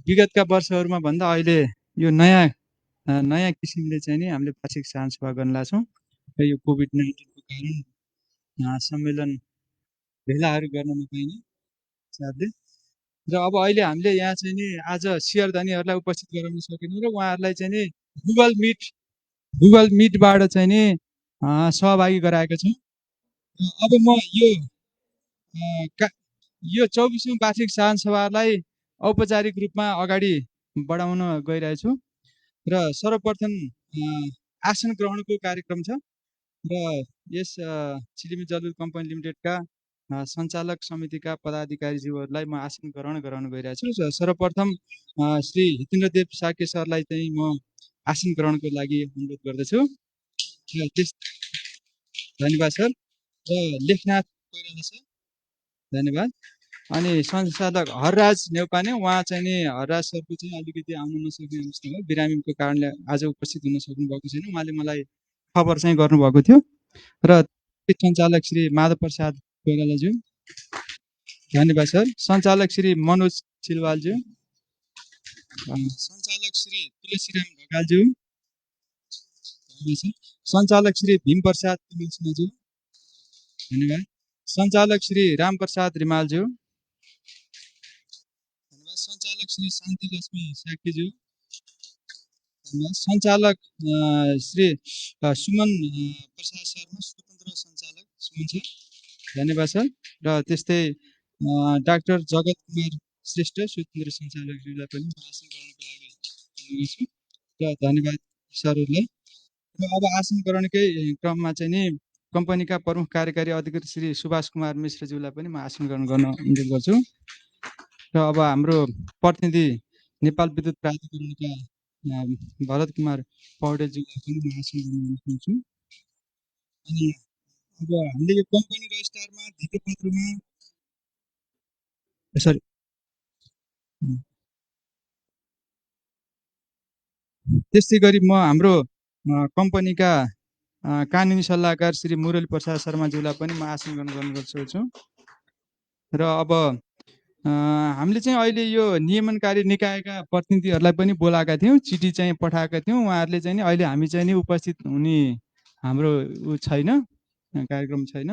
विगतका वर्षहरूमा भन्दा अहिले यो नयाँ किसिमले चाहिँ नि हामीले वार्षिक साझ सभा गर्न लाग्छौँ र यो कोभिड-19 को कारण सम्मेलन भेलाहरू गर्न नपाइने हिसाबले र अब अहिले हामीले यहाँ चाहिँ नि आज सियरधनीहरूलाई उपस्थित गराउन सकेनौँ र उहाँहरूलाई चाहिँ नि गुगल मिटबाट चाहिँ नि सहभागी गराएका छौँ। अब म यो 24औं वार्षिक साधारण सभालाई औपचारिक रूपमा अगाडि बढाउन गइरहेछु र सर्वप्रथम आसन ग्रहणको कार्यक्रम छ र यस चिलिमी जलविद्युत कम्पनी लिमिटेडका सञ्चालक समितिका पदाधिकारीज्यूहरूलाई म आसन ग्रहण गराउन गइरहेछु। सर्वप्रथम श्री हितेन्द्रदेव साके सरलाई चाहिँ म आसन ग्रहणको लागि अनुरोध गर्दछु। धन्यवाद सर। र लेखनाथ कोइराला सर, धन्यवाद। अनि संचालक हरराज नेउपाने, उहाँ चाहिँ नि हरराज सरको चाहिँ अलिकति आउन नसक्ने अवस्था हो, बिरामीको कारणले आज उपस्थित हुन सक्नु भएको छैन। उहाँले मलाई खबर चाहिँ गर्नुभएको थियो। र सञ्चालक श्री माधव प्रसाद कोइरालाज्यू, धन्यवाद सर। सञ्चालक श्री मनोज सिलवालज्यू, सञ्चालक श्री तुलसीराम ढकालज्यू, सञ्चालक श्री भीम प्रसाद तिमलसिंहज्यू, धन्यवाद। सञ्चालक श्री रामप्रसाद रिमालज्यू, धन्यवाद। सञ्चालक श्री शान्ति लक्ष्मी साक्यज्यू, धन्यवाद। सञ्चालक श्री सुमन प्रसाद शर्मा, स्वतन्त्र सञ्चालक सुमन सर, धन्यवाद सर। र त्यस्तै डाक्टर जगत कुमार श्रेष्ठ, स्वतन्त्र सञ्चालकज्यूलाई पनि आसन ग्रहणको लागि अनुरोध गर्छु र धन्यवाद सरहरूलाई। र अब आसन ग्रहणकै क्रममा चाहिँ नि कम्पनीका प्रमुख कार्यकारी अधिकारी श्री सुभाष कुमार मिश्रज्यूलाई पनि म आसन ग्रहण गर्न अनुरोध गर्छु। र अब हाम्रो प्रतिनिधि नेपाल विद्युत प्राधिकरणका भरत कुमार पौडेलज्यूलाई पनि म आसन ग्रहण गर्न चाहन्छु। अनि अब हामीले यो कम्पनी रजिस्ट्रारमा धितोपत्रमा सरी त्यस्तै गरी म हाम्रो कम्पनीका कानुनी सल्लाहकार श्री मुरली प्रसाद शर्माज्यूलाई पनि म आसन ग्रहण गर्न गइरहेछु। र अब हामीले चाहिँ अहिले यो नियमनकारी निकायका प्रतिनिधिहरूलाई पनि बोलाएका थियौँ, चिठी चाहिँ पठाएका थियौँ। उहाँहरूले चाहिँ नि अहिले हामी चाहिँ नि उपस्थित हुने हाम्रो छैन, कार्यक्रम छैन।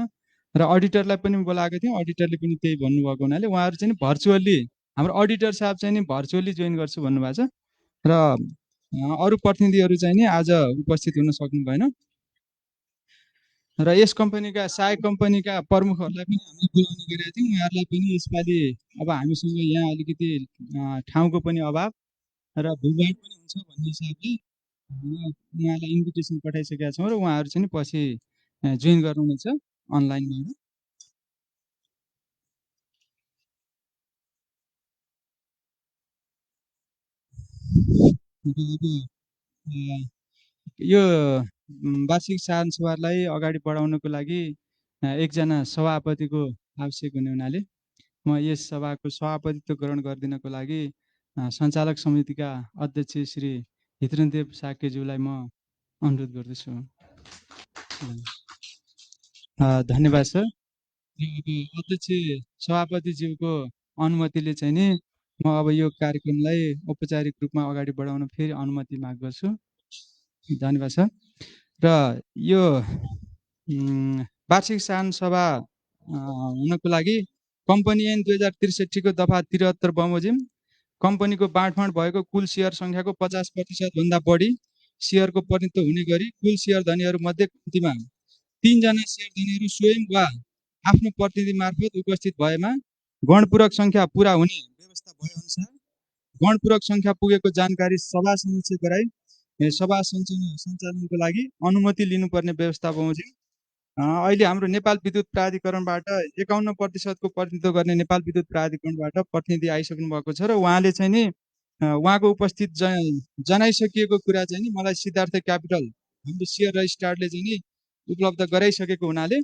र अडिटरलाई पनि बोलाएका थियौँ, अडिटरले पनि त्यही भन्नुभएको हुनाले उहाँहरू चाहिँ भर्चुअली, हाम्रो अडिटर साहब चाहिँ नि भर्चुअली जोइन गर्छु भन्नुभएको छ र अरू प्रतिनिधिहरू चाहिँ नि आज उपस्थित हुन सक्नु भएन। र यस कम्पनीका सहायक कम्पनीका प्रमुखहरूलाई पनि हामीले बोलाउने गरेका थियौँ। उहाँहरूलाई पनि यसपालि अब हामीसँग यहाँ अलिकति ठाउँको पनि अभाव र भिडभाड पनि हुन्छ भन्ने हिसाबले उहाँलाई इन्भिटेसन पठाइसकेका छौँ र उहाँहरू चाहिँ पछि जोइन गर्नुहुनेछ अनलाइनबाट। यो वार्षिक साधारण सभालाई अगाडि बढाउनको लागि एकजना सभापतिको आवश्यक हुने हुनाले म यस सभाको सभापतित्व ग्रहण गरिदिनको लागि सञ्चालक समितिका अध्यक्ष श्री हितेन्द्रदेव साकेज्यूलाई म अनुरोध गर्दछु। धन्यवाद सर। अध्यक्ष सभापतिज्यूको अनुमतिले चाहिँ नि म अब यो कार्यक्रमलाई औपचारिक रूपमा अगाडि बढाउन फेरि अनुमति माग गर्छु। धन्यवाद सर। र यो वार्षिक साधारण सभा हुनको लागि कम्पनी ऐन 2063 को दफा 73 बमोजिम कम्पनीको बाँडफाँड भएको कुल सेयर सङ्ख्याको 50% भन्दा बढी सेयरको प्रतिनिधित्व हुने गरी कुल सेयर धनीहरू मध्ये कम्तीमा 3 जना सेयर धनीहरू स्वयं वा आफ्नो प्रतिनिधि मार्फत उपस्थित भएमा गणपूरक सङ्ख्या पुरा हुने व्यवस्था भए अनुसार गणपूरक सङ्ख्या पुगेको जानकारी सभा समक्ष गराई सभा सञ्चालनको लागि अनुमति लिनुपर्ने व्यवस्था बमोजिम अहिले हाम्रो नेपाल विद्युत प्राधिकरणबाट 51% को प्रतिनिधित्व गर्ने नेपाल विद्युत प्राधिकरणबाट प्रतिनिधि आइसक्नु भएको छ र उहाँले चाहिँ नि उहाँको उपस्थित जनाइसकिएको कुरा चाहिँ नि मलाई सिद्धार्थ क्यापिटल हाम्रो सेयर रजिस्ट्रारले चाहिँ नि उपलब्ध गराइसकेको हुनाले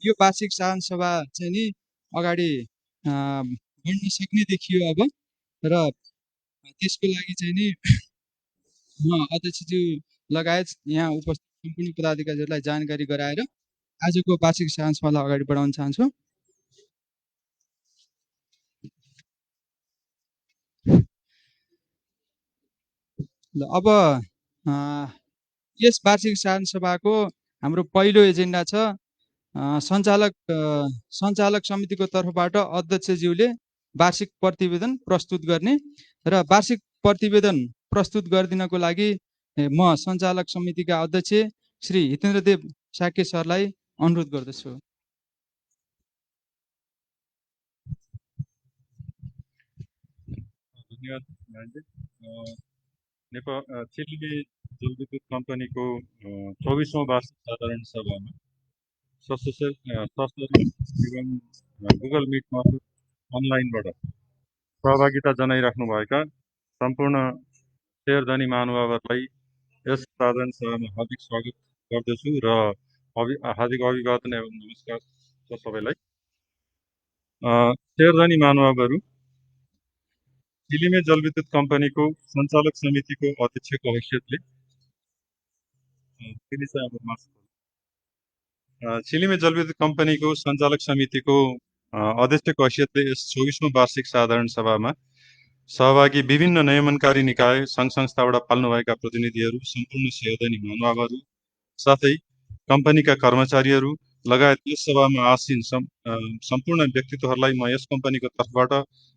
यो वार्षिक साधारण सभा चाहिँ नि अगाडि बढ्न सक्ने देखियो अब। र त्यसको लागि चाहिँ नि म अध्यक्षज्यू लगायत यहाँ उपस्थित सम्पूर्ण पदाधिकारीहरूलाई जानकारी गराएर आजको वार्षिक साधारण सभालाई अगाडि बढाउन चाहन्छु। ल अब यस वार्षिक साधारण सभाको हाम्रो पहिलो एजेन्डा छ सञ्चालक समितिको तर्फबाट अध्यक्षज्यूले वार्षिक प्रतिवेदन प्रस्तुत गर्ने र वार्षिक प्रतिवेदन प्रस्तुत गरिदिनको लागि म सञ्चालक समितिका अध्यक्ष श्री हितेन्द्रदेव साके सरलाई अनुरोध गर्दछु। धन्यवाद। नेपाल चिलिमी जलविद्युत कम्पनीको 24औं वार्षिक साधारण सभामा सशस्त्र एवं गुगल मिट मार्फत अनलाइनबाट सहभागिता जनाइराख्नुभएका सम्पूर्ण शेयरधनी महानुभावहरूलाई यस साधारण सभामा हार्दिक स्वागत गर्दछु र हार्दिक अभिवादन एवं नमस्कार छ सबैलाई। शेयरधनी महानुभावहरू, चिलिमे जलविद्युत कम्पनीको सञ्चालक समितिको अध्यक्षको हैसियतले चिलिमे जलविद्युत कम्पनीको सञ्चालक समितिको अध्यक्षको हैसियतले यस 24औं वार्षिक साधारण सभामा सहभागी विभिन्न नियमनकारी निकाय सङ्घ संस्थाबाट पाल्नुभएका प्रतिनिधिहरू, सम्पूर्ण शेयरधनी महानुभावहरू, साथै कम्पनीका कर्मचारीहरू लगायत यस सभामा आसीन सम्पूर्ण व्यक्तित्वहरूलाई म यस कम्पनीको तर्फबाट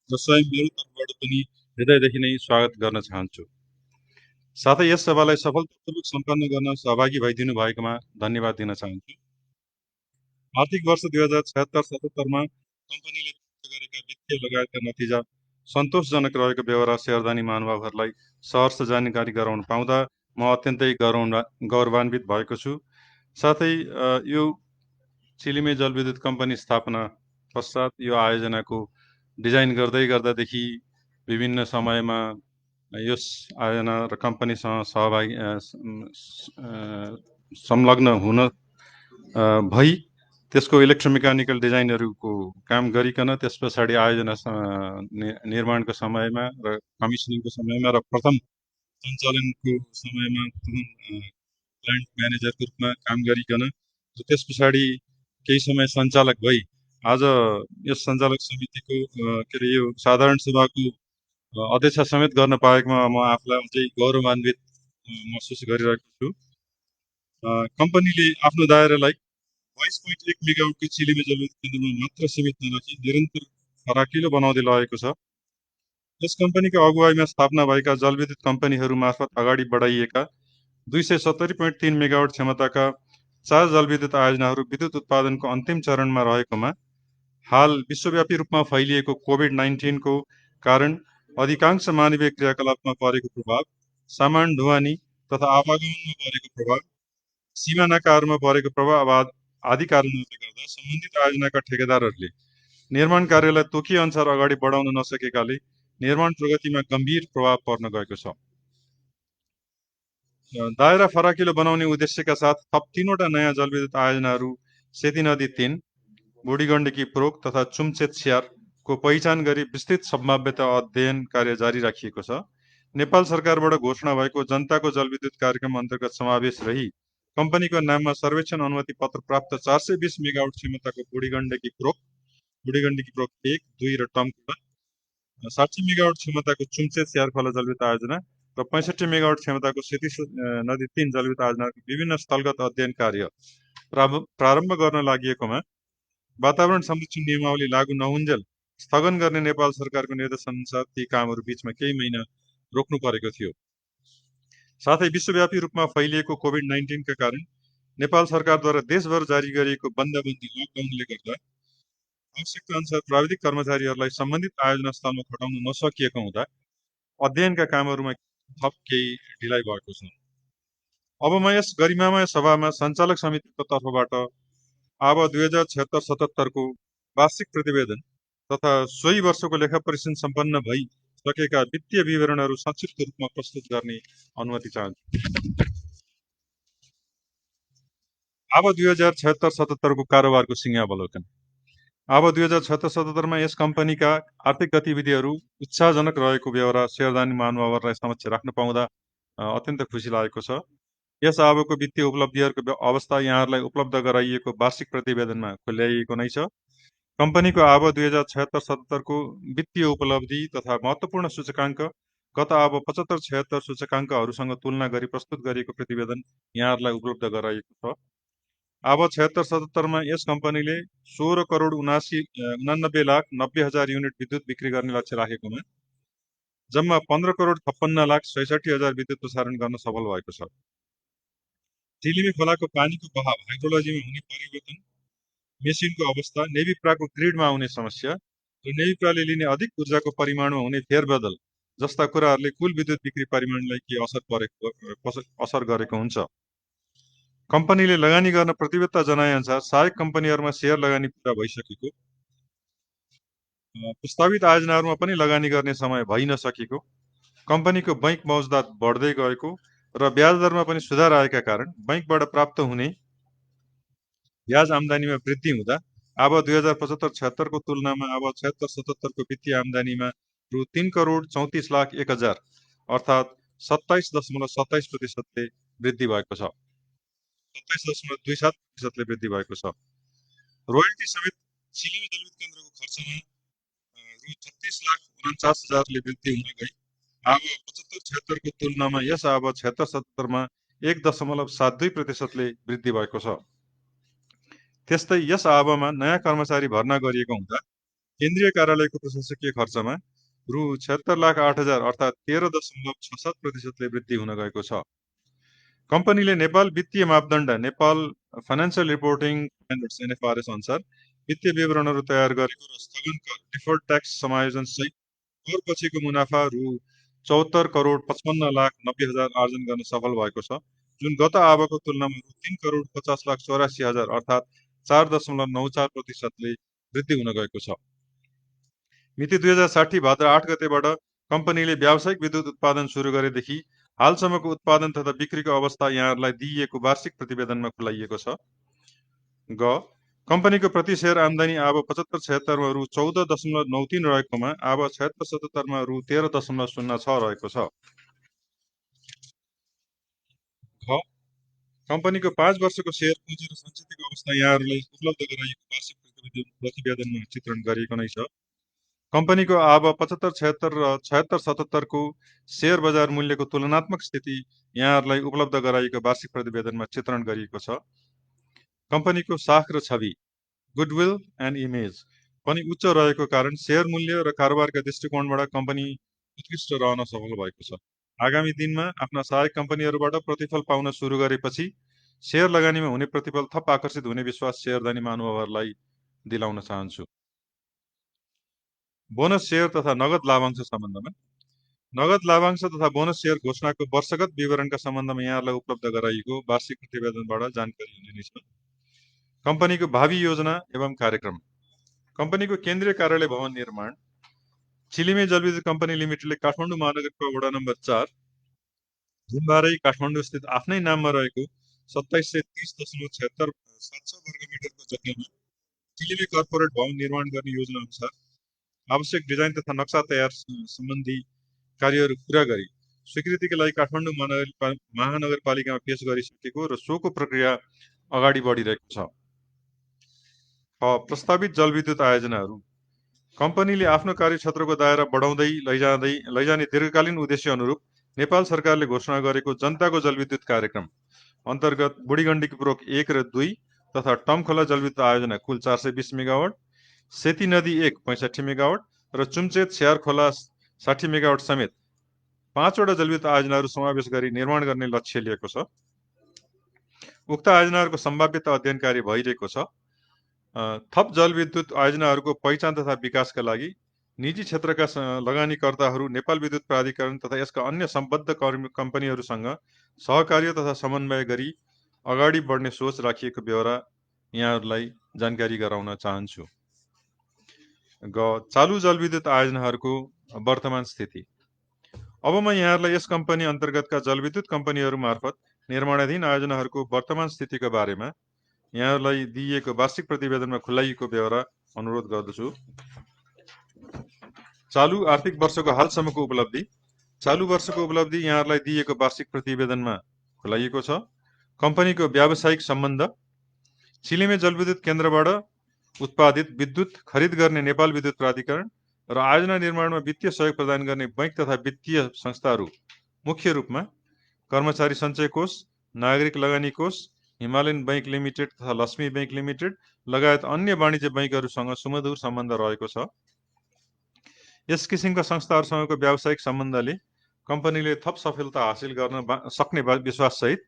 र स्वयं मेरो तर्फबाट पनि हृदयदेखि नै स्वागत गर्न चाहन्छु। साथै यस सभालाई सफलतापूर्वक सम्पन्न गर्न सहभागी भइदिनु भएकोमा धन्यवाद दिन चाहन्छु। आर्थिक वर्ष 2076-77मा कम्पनीले प्राप्त गरेका वित्तीय लगायतका नतिजा सन्तोषजनक रहेको बेहोरा शेयरधनी महानुभावहरूलाई सहर्ष जानकारी गराउन पाउँदा म अत्यन्तै गौरवान्वित भएको छु। साथै यो चिलिमे जलविद्युत कम्पनी स्थापना पश्चात यो आयोजनाको डिजाइन गर्दै गर्दादेखि विभिन्न समयमा यस आयोजना र कम्पनीसँग सहभागी संलग्न हुन भई त्यसको इलेक्ट्रोमेकानिकल डिजाइनहरूको काम गरिकन त्यस पछाडि आयोजना निर्माणको समयमा र कमिसनिङको समयमा र प्रथम सञ्चालनको समयमा प्लान्ट म्यानेजरको रूपमा काम गरिकन त्यस पछाडि केही समय सञ्चालक भई आज यस सञ्चालक समितिको के अरे यो साधारण सभाको अध्यक्ष समेत गर्न पाएकोमा म आफूलाई अझै गौरवान्वित महसुस गरिरहेको छु। कम्पनीले आफ्नो दायरालाई 22.1 मेगावाटको चिलिमे जलविद्युत केन्द्रमा मात्र सीमित नराखी निरन्तर फराकिलो बनाउँदै लगेको छ। यस कम्पनीको अगुवाईमा स्थापना भएका जलविद्युत कम्पनीहरू मार्फत अगाडि बढाइएका 270.3 मेगावाट क्षमताका 4 जलविद्युत आयोजनाहरू विद्युत उत्पादनको अन्तिम चरणमा रहेकोमा हाल विश्वव्यापी रूपमा फैलिएको कोभिड-19 को कारण अधिकांश मानवीय क्रियाकलापमा परेको प्रभाव, सामान ढुवानी तथा आवागमनमा परेको प्रभाव, सीमानाकाहरूमा परेको प्रभाव आदि कारणहरूले गर्दा सम्बन्धित आयोजनाका ठेकेदारहरूले निर्माण कार्यलाई तोकिए अनुसार अगाडि बढाउन नसकेकाले निर्माण प्रगतिमा गम्भीर प्रभाव पर्न गएको छ। दायरा फराकिलो बनाउने उद्देश्यका साथ थप 3वटा नयाँ जलविद्युत आयोजनाहरू सेती नदी 3, बुढीगण्डकी प्रोक तथा चुम्चेत स्यारको पहिचान गरी विस्तृत सम्भाव्यता अध्ययन कार्य जारी राखिएको छ। नेपाल सरकारबाट घोषणा भएको जनताको जलविद्युत कार्यक्रम अन्तर्गत समावेश रही कम्पनीको नाममा सर्वेक्षण अनुमति पत्र प्राप्त 420 मेगावाट क्षमताको बुढीगण्डकी प्रोक 1, 2 र टमकुटा, 60 मेगावाट क्षमताको चुम्चेत स्यारखोला जलविद्युत आयोजना र 65 मेगावाट क्षमताको सेती नदी 3 जलविद्युत आयोजनाको विभिन्न स्थलगत अध्ययन कार्य प्रारम्भ गर्न लागेकोमा वातावरण संरक्षण नियमावली लागू नहुन्जेल स्थगन गर्ने नेपाल सरकारको निर्देशन अनुसार ती कामहरू बीचमा केही महिना रोक्नु परेको थियो। साथै विश्वव्यापी रूपमा फैलिएको कोभिड-19 का कारण नेपाल सरकारद्वारा देशभर जारी गरिएको बन्दाबन्दी लकडाउनले गर्दा आवश्यकता अनुसार प्राविधिक कर्मचारीहरूलाई सम्बन्धित आयोजना स्थलमा खटाउन नसकिएको हुँदा अध्ययनका कामहरूमा थप केही ढिलाइ भएको छ। अब म यस गरिमामय सभामा सञ्चालक समितिको तर्फबाट अब 2076-77 को वार्षिक प्रतिवेदन तथा सोही वर्षको लेखा परीक्षण सम्पन्न भई सकेका वित्तीय विवरणहरू संक्षिप्त रूपमा प्रस्तुत गर्ने अनुमति चाहन्छु। अब 2076-77 को कारोबारको सिंहावलोकन। अब 2076-77 यस कम्पनीका आर्थिक गतिविधिहरू उत्साहजनक रहेको बेहोरा शेयरधानी महानुभावहरूलाई समक्ष राख्न पाउँदा अत्यन्त खुसी लागेको छ। यस अबको वित्तीय उपलब्धिहरूको अवस्था यहाँहरूलाई उपलब्ध गराइएको वार्षिक प्रतिवेदनमा खुल्याइएको नै छ। कम्पनीको अब 2076-77 को वित्तीय उपलब्धि तथा महत्त्वपूर्ण सूचकाङ्क गत अब 75-76 सूचकाङ्कहरूसँग तुलना गरी प्रस्तुत गरिएको प्रतिवेदन यहाँहरूलाई उपलब्ध गराइएको छ। अब 76-77 मा यस कम्पनीले 16 करोड 89 लाख 90 हजार युनिट विद्युत बिक्री गर्ने लक्ष्य राखेकोमा जम्मा 15 करोड 56 लाख 66 हजार विद्युत प्रसारण गर्न सफल भएको छ। चिलिमे खोलाको पानीको बहाव, हाइड्रोलोजीमा हुने परिवर्तन, मेसिनको अवस्था, नेभिप्राको ग्रिडमा आउने समस्या र नेभिप्राले लिने अधिक ऊर्जाको परिमाणमा हुने फेरबदल जस्ता कुराहरूले कुल विद्युत बिक्री परिमाणलाई के असर गरेको हुन्छ। कम्पनीले लगानी गर्न प्रतिबद्धता जनाएअनुसार सहायक कम्पनीहरूमा सेयर लगानी पुरा भइसकेको, प्रस्तावित आयोजनाहरूमा पनि लगानी गर्ने समय भइ नसकेको, कम्पनीको बैंक मौजदात बढ्दै गएको र ब्याज दरमा पनि सुधार आएका कारण बैंकबाट प्राप्त हुने ब्याज आम्दानीमा वृद्धि हुँदा अब 2075-76 को तुलनामा अब 76-77 को वित्तीय आम्दानीमा रु 3 करोड 34 लाख 1 हजार अर्थात् 27.27% वृद्धि भएको छ। 27.27% वृद्धि भएको छ। रोयल्टी समेत चिलिमे जलविद्युत केन्द्रको खर्चमा रु 36 लाख 49 हजारले वृद्धि हुन गई अब 75-76 को तुलनामा यस अब 76-77 मा 1.72% वृद्धि भएको छ। त्यस्तै यस आवमा नयाँ कर्मचारी भर्ना गरिएको हुँदा केन्द्रीय कार्यालयको प्रशासकीय खर्चमा रु 76 लाख 8 हजार अर्थात् 13.67% वृद्धि हुन गएको छ। कम्पनीले नेपाल वित्तीय मापदण्ड Nepal financial reporting standards NFRS अनुसार वित्तीय विवरणहरू तयार गरेको र स्थगन कर डिफर्ड ट्याक्स समायोजन सहित कर पछिको मुनाफा रु 74 करोड 55 लाख 90 हजार आर्जन गर्न सफल भएको छ, जुन गत आवको तुलनामा रु 3 करोड 50 लाख 84 हजार अर्थात् 4.94% वृद्धि हुन गएको छ। मिति 2060 भाद्र 8 गतेबाट कम्पनीले व्यावसायिक विद्युत उत्पादन सुरु गरेदेखि हालसम्मको उत्पादन तथा बिक्रीको अवस्था यहाँहरूलाई दिइएको वार्षिक प्रतिवेदनमा खुलाइएको छ। ग कम्पनीको प्रति शेयर आम्दानी अब 75-76 मा रु 14.93 रहेकोमा अब 76-77 मा रु 13.06 रहेको छ। ख कम्पनीको 5 वर्षको शेयर पुँजी र सञ्चितको अवस्था यहाँहरूलाई उपलब्ध गराइएको वार्षिक प्रतिवेदनमा चित्रण गरिएको नै छ। कम्पनीको अब 75-76 र 76-77 को शेयर बजार मूल्यको तुलनात्मक स्थिति यहाँहरूलाई उपलब्ध गराइएको वार्षिक प्रतिवेदनमा चित्रण गरिएको छ। कम्पनीको साख र छवि, गुडविल एन्ड इमेज पनि उच्च रहेको कारण शेयर मूल्य र कारोबारका दृष्टिकोणबाट कम्पनी उत्कृष्ट रहन सफल भएको छ। आगामी दिनमा आफ्ना सहायक कम्पनीहरूबाट प्रतिफल पाउन सुरु गरेपछि शेयर लगानीमा हुने प्रतिफल थप आकर्षित हुने विश्वास शेयरधारी महानुभावहरूलाई दिलाउन चाहन्छु। बोनस शेयर तथा नगद लाभांश सम्बन्धमा नगद लाभांश तथा बोनस शेयर घोषणाको वर्षगत विवरणका सम्बन्धमा यहाँहरूलाई उपलब्ध गराइएको वार्षिक प्रतिवेदनबाट जानकारी हुने नै छ। कम्पनीको भावी योजना एवं कार्यक्रम, कम्पनीको केन्द्रीय कार्यालय भवन निर्माण चिलिमे जलविद्युत कम्पनी लिमिटेडले काठमाडौँ महानगरपालिका वडा नम्बर 4 जुम्बारै काठमाडौँ स्थित आफ्नै नाममा रहेको 2730.76 700 वर्ग मिटरको जग्गामा चिलिमे कर्पोरेट भवन निर्माण गर्ने योजना अनुसार आवश्यक डिजाइन तथा नक्सा तयार सम्बन्धी कार्यहरू पूरा गरी स्वीकृतिका लागि काठमाडौँ महानगरपालिकामा पेश गरिसकेको र सोको प्रक्रिया अगाडि बढिरहेको छ। प्रस्तावित जलविद्युत आयोजनाहरू, कम्पनीले आफ्नो कार्यक्षेत्रको दायरा बढाउँदै लैजाने दीर्घकालीन उद्देश्य अनुरूप नेपाल सरकारले घोषणा गरेको जनताको जलविद्युत कार्यक्रम अन्तर्गत बुढीगण्डकी प्रोक 1 र 2 तथा टमखोला जलविद्युत आयोजना कुल 420 मेगावाट, सेती नदी 1 65 मेगावाट र चुम्चेत स्यार खोला 60 मेगावाट समेत 5 वटा जलविद्युत आयोजनाहरू समावेश गरी निर्माण गर्ने लक्ष्य लिएको छ। उक्त आयोजनाहरूको सम्भाव्यता अध्ययन कार्य भइरहेको छ। थप जलविद्युत आयोजनाहरूको पहिचान तथा विकासका लागि निजी क्षेत्रका लगानीकर्ताहरू, नेपाल विद्युत प्राधिकरण तथा यसका अन्य सम्बद्ध कम्पनीहरूसँग सहकार्य तथा समन्वय गरी अगाडि बढ्ने सोच राखिएको बेहोरा यहाँहरूलाई जानकारी गराउन चाहन्छु। चालु जलविद्युत आयोजनाहरूको वर्तमान स्थिति, अब म यहाँहरूलाई यस कम्पनी अन्तर्गतका जलविद्युत कम्पनीहरू मार्फत निर्माणाधीन आयोजनाहरूको वर्तमान स्थितिका बारेमा यहाँहरूलाई दिइएको वार्षिक प्रतिवेदनमा खुलाइएको बेहोरा अनुरोध गर्दछु। चालु आर्थिक वर्षको हालसम्मको उपलब्धि, चालु वर्षको उपलब्धि यहाँहरूलाई दिइएको वार्षिक प्रतिवेदनमा खुलाइएको छ। कम्पनीको व्यावसायिक सम्बन्ध, चिलिमे जलविद्युत केन्द्रबाट उत्पादित विद्युत खरिद गर्ने नेपाल विद्युत प्राधिकरण र आयोजना निर्माणमा वित्तीय सहयोग प्रदान गर्ने बैंक तथा वित्तीय संस्थाहरू मुख्य रूपमा कर्मचारी सञ्चय कोष, नागरिक लगानी कोष, हिमालयन बैंक लिमिटेड तथा लक्ष्मी बैंक लिमिटेड लगायत अन्य वाणिज्य बैंकहरूसँग सुमधुर सम्बन्ध रहेको छ। यस किसिमका संस्थाहरूसँगको व्यावसायिक सम्बन्धले कम्पनीले थप सफलता हासिल गर्न सक्ने विश्वाससहित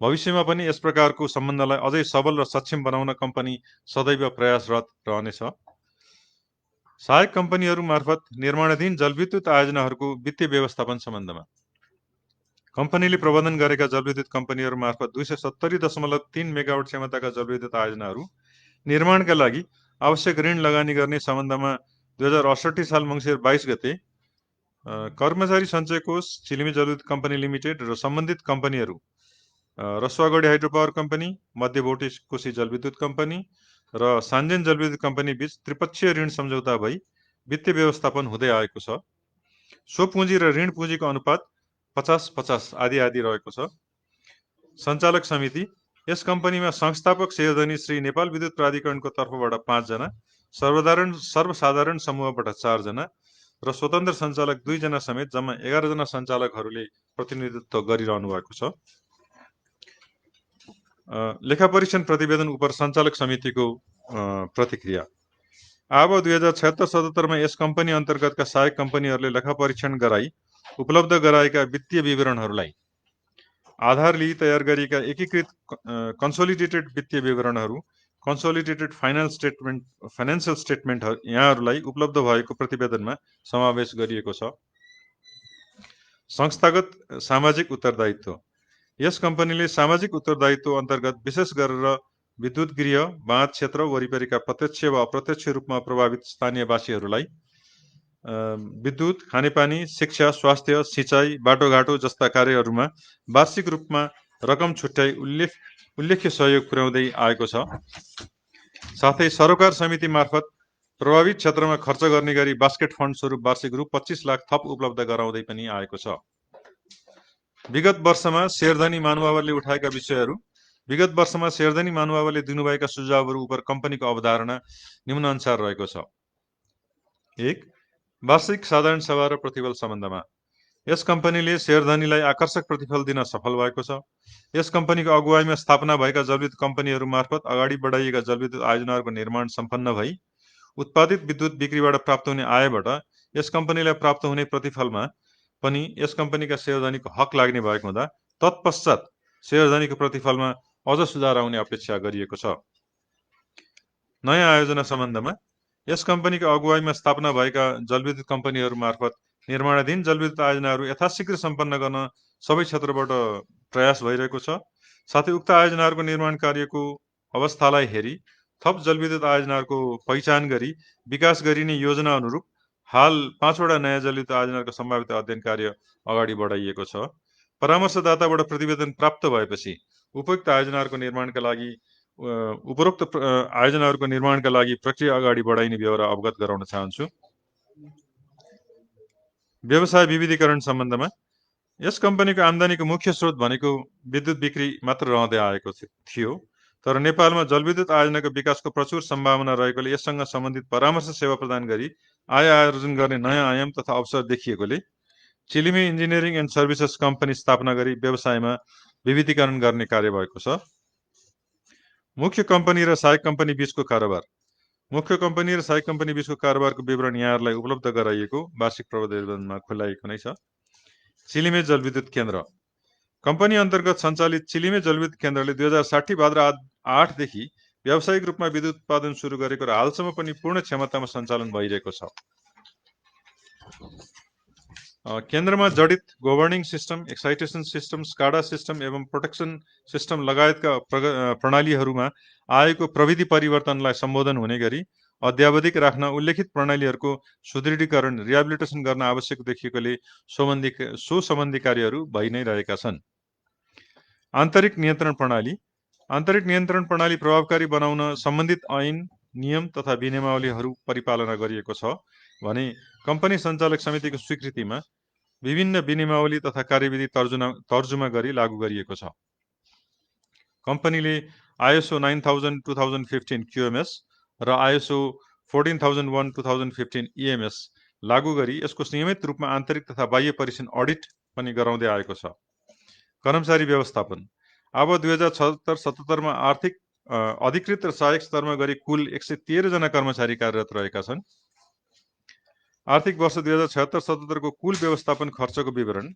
भविष्यमा पनि यस प्रकारको सम्बन्धलाई अझै सबल र सक्षम बनाउन कम्पनी सदैव प्रयासरत रहनेछ। सहायक कम्पनीहरू मार्फत निर्माणाधीन जलविद्युत आयोजनाहरूको वित्तीय व्यवस्थापन सम्बन्धमा कम्पनीले प्रबन्धन गरेका जलविद्युत कम्पनीहरू मार्फत 270.3 मेगावाट क्षमताका जलविद्युत आयोजनाहरू निर्माणका लागि आवश्यक ऋण लगानी गर्ने सम्बन्धमा 2068 साल मङ्सिर 22 गते कर्मचारी सञ्चय कोष, चिलिमी जलविद्युत कम्पनी लिमिटेड र सम्बन्धित कम्पनीहरू Rasuwagadhi hydro power company, Madhyabhote Koshi जलविद्युत कम्पनी र सान्जेन जलविद्युत कम्पनी बीच त्रिपक्षीय ऋण सम्झौता भई वित्तीय व्यवस्थापन हुँदै आएको छ। सो पुँजी र ऋण पुँजीको अनुपात 50-50 आदि रहेको छ। सञ्चालक समिति यस कम्पनीमा संस्थापक शेयरधनी श्री नेपाल विद्युत प्राधिकरणको तर्फबाट 5 जना, सर्वसाधारण समूहबाट 4 जना र स्वतन्त्र सञ्चालक 2 जना समेत जम्मा 11 जना सञ्चालकहरूले प्रतिनिधित्व गरिरहनु भएको छ। लेखा परीक्षण प्रतिवेदन उप सञ्चालक समितिको प्रतिक्रिया। अब 2076-77 मा यस कम्पनी अन्तर्गतका सहायक कम्पनीहरूले लेखा परीक्षण गराई उपलब्ध गराएका वित्तीय विवरणहरूलाई आधार लिई तयार गरिएका एकीकृत कन्सोलिडेटेड वित्तीय विवरणहरू, कन्सोलिडेटेड फाइनान्सियल स्टेटमेन्ट यहाँहरूलाई उपलब्ध भएको प्रतिवेदनमा समावेश गरिएको छ। संस्थागत सामाजिक उत्तरदायित्व। यस कम्पनीले सामाजिक उत्तरदायित्व अन्तर्गत विशेष गरेर विद्युत गृह, बाँध क्षेत्र वरिपरिका प्रत्यक्ष वा अप्रत्यक्ष रूपमा प्रभावित स्थानीयवासीहरूलाई विद्युत, खानेपानी, शिक्षा, स्वास्थ्य, सिँचाइ, बाटोघाटो जस्ता कार्यहरूमा वार्षिक रूपमा रकम छुट्याई उल्लेख्य सहयोग पुर्याउँदै आएको छ। साथै सरोकार समिति मार्फत प्रभावित क्षेत्रमा खर्च गर्ने गरी बास्केट फन्ड स्वरूप वार्षिक रु 25 लाख थप उपलब्ध गराउँदै पनि आएको छ। विगत वर्षमा शेयरधनी महानुभावहरूले उठाएका विषयहरू। विगत वर्षमा शेयरधनी महानुभावहरूले दिनुभएका सुझावहरू उप कम्पनीको अवधारणा निम्नानुसार रहेको छ। 1. वार्षिक साधारण सभा र प्रतिफल सम्बन्धमा यस कम्पनीले शेयरधनीलाई आकर्षक प्रतिफल दिन सफल भएको छ। यस कम्पनीको अगुवाईमा स्थापना भएका जलविद्युत कम्पनीहरू मार्फत अगाडि बढाइएका जलविद्युत आयोजनाहरूको निर्माण सम्पन्न भई उत्पादित विद्युत बिक्रीबाट प्राप्त हुने आयबाट यस कम्पनीलाई प्राप्त हुने प्रतिफलमा पनि यस कम्पनीका शेयरधनीको हक लाग्ने भएको हुँदा तत्पश्चात शेयरधनीको प्रतिफलमा अझ सुधार आउने अपेक्षा गरिएको छ। नयाँ आयोजना सम्बन्धमा यस कम्पनीको अगुवाईमा स्थापना भएका जलविद्युत कम्पनीहरू मार्फत निर्माणाधीन जलविद्युत आयोजनाहरू यथाशीघ्र सम्पन्न गर्न सबै क्षेत्रबाट प्रयास भइरहेको छ। साथै उक्त आयोजनाहरूको निर्माण कार्यको अवस्थालाई हेरी थप जलविद्युत आयोजनाहरूको पहिचान गरी विकास गरिने योजना अनुरूप हाल 5 वटा नयाँ जलविद्युत आयोजनाहरूको सम्भावित अध्ययन कार्य अगाडि बढाइएको छ। परामर्शदाताबाट प्रतिवेदन प्राप्त भएपछि उपरोक्त आयोजनाहरूको निर्माणका लागि प्रक्रिया अगाडि बढाइने बेहोरा अवगत गराउन चाहन्छु। व्यवसाय विविधीकरण सम्बन्धमा यस कम्पनीको आम्दानीको मुख्य स्रोत भनेको विद्युत बिक्री मात्र रहँदै आएको थियो, तर नेपालमा जलविद्युत आयोजनाको विकासको प्रचुर सम्भावना रहेकोले यससँग सम्बन्धित परामर्श सेवा प्रदान गरी आय आर्जन गर्ने नयाँ आयाम तथा अवसर देखिएकोले चिलिमी इन्जिनियरिङ एन्ड सर्भिसेस कम्पनी स्थापना गरी व्यवसायमा विविधीकरण गर्ने कार्य भएको छ। मुख्य कम्पनी र सहायक कम्पनी बीचको कारोबार। मुख्य कम्पनी र सहायक कम्पनी बीचको कारोबारको विवरण यहाँहरूलाई उपलब्ध गराइएको वार्षिक प्रतिवेदनमा खुलाइएको नै छ। चिलिमे जलविद्युत केन्द्र। कम्पनी अन्तर्गत सञ्चालित चिलिमे जलविद्युत केन्द्रले 2060 भाद्र 8 देखि व्यावसायिक रूपमा विद्युत उत्पादन सुरु गरेको र हालसम्म पनि पूर्ण क्षमतामा सञ्चालन भइरहेको छ। केन्द्रमा जडित governing system, excitation system, SCADA system एवं प्रोटेक्सन सिस्टम लगायतका प्रणालीहरूमा आएको प्रविधि परिवर्तनलाई सम्बोधन हुने गरी अध्यावधिक राख्न उल्लेखित प्रणालीहरूको सुदृढीकरण, रिहाबिलिटेसन गर्न आवश्यक देखिएकोले सो सम्बन्धी कार्यहरू भइ नै रहेका छन्। आन्तरिक नियन्त्रण प्रणाली। आन्तरिक नियन्त्रण प्रणाली प्रभावकारी बनाउन सम्बन्धित ऐन, नियम तथा विनियमावलीहरू परिपालना गरिएको छ भने कम्पनी सञ्चालक समितिको स्वीकृतिमा विभिन्न विनियमावली तथा कार्यविधि तर्जुमा गरी लागू गरिएको छ। कम्पनीले ISO 9000-2015 QMS र ISO 14001-2015 EMS लागू गरी यसको नियमित रूपमा आन्तरिक तथा बाह्य परीक्षण अडिट पनि गराउँदै आएको छ। कर्मचारी व्यवस्थापन अब 2076-77 मा अधिकृत र सहायक स्तरमा गरी कुल 113 जना कर्मचारी कार्यरत रहेका छन्। आर्थिक वर्ष 2076-77 को कुल व्यवस्थापन खर्चको विवरण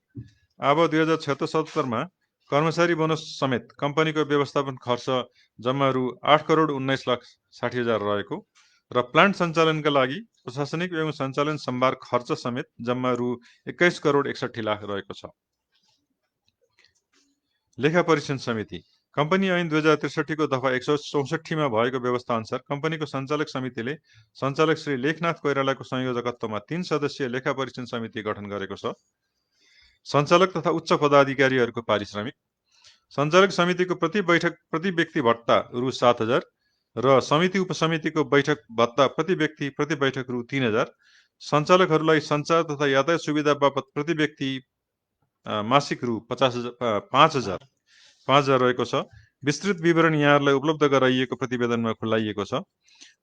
अब 2076-77 मा कर्मचारी बोनस समेत कम्पनीको व्यवस्थापन खर्च जम्मा रु 8,19,60,000 रहेको र प्लान्ट सञ्चालनका लागि प्रशासनिक एवं सञ्चालन सम्भार खर्च समेत जम्मा रु 21,61,00,000 रहेको छ। लेखा परीक्षण समिति कम्पनी ऐन 2063 को दफा 164 मा भएको व्यवस्था अनुसार कम्पनीको सञ्चालक समितिले सञ्चालक श्री लेखनाथ कोइरालाको संयोजकत्वमा 3 सदस्यीय लेखा परीक्षण समिति गठन गरेको छ। सञ्चालक तथा उच्च पदाधिकारीहरूको पारिश्रमिक सञ्चालक समितिको प्रति बैठक प्रति व्यक्ति भत्ता रु 7,000 र समिति उपसमितिको बैठक भत्ता प्रति व्यक्ति प्रति बैठक रु 3,000। सञ्चालकहरूलाई सञ्चार तथा यातायात सुविधा बापत प्रति व्यक्ति मासिक रु 5,000 रहेको छ। विस्तृत विवरण यहाँहरूलाई उपलब्ध गराइएको प्रतिवेदनमा खुलाइएको छ।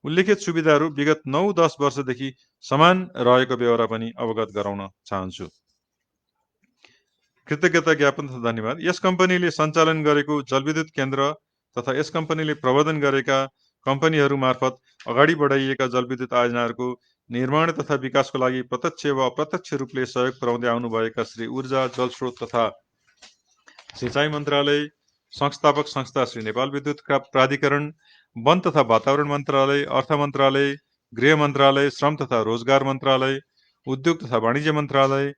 उल्लेखित सुविधाहरू विगत 9-10 वर्षदेखि समान रहेको बेहोरा पनि अवगत गराउन चाहन्छु। कृतज्ञता ज्ञापन तथा धन्यवाद। यस कम्पनीले सञ्चालन गरेको जलविद्युत केन्द्र तथा यस कम्पनीले प्रबन्धन गरेका कम्पनीहरू मार्फत अगाडि बढाइएका जलविद्युत आयोजनाहरूको निर्माण तथा विकासको लागि प्रत्यक्ष वा अप्रत्यक्ष रूपले सहयोग पुर्याउँदै आउनुभएका श्री ऊर्जा जलस्रोत तथा सिंचाई मन्त्रालय, संस्थापक संस्था श्री नेपाल विद्युत प्राधिकरण, वन तथा वातावरण मन्त्रालय, अर्थ मन्त्रालय, गृह मन्त्रालय, श्रम तथा रोजगार मन्त्रालय, उद्योग तथा वाणिज्य मन्त्रालय,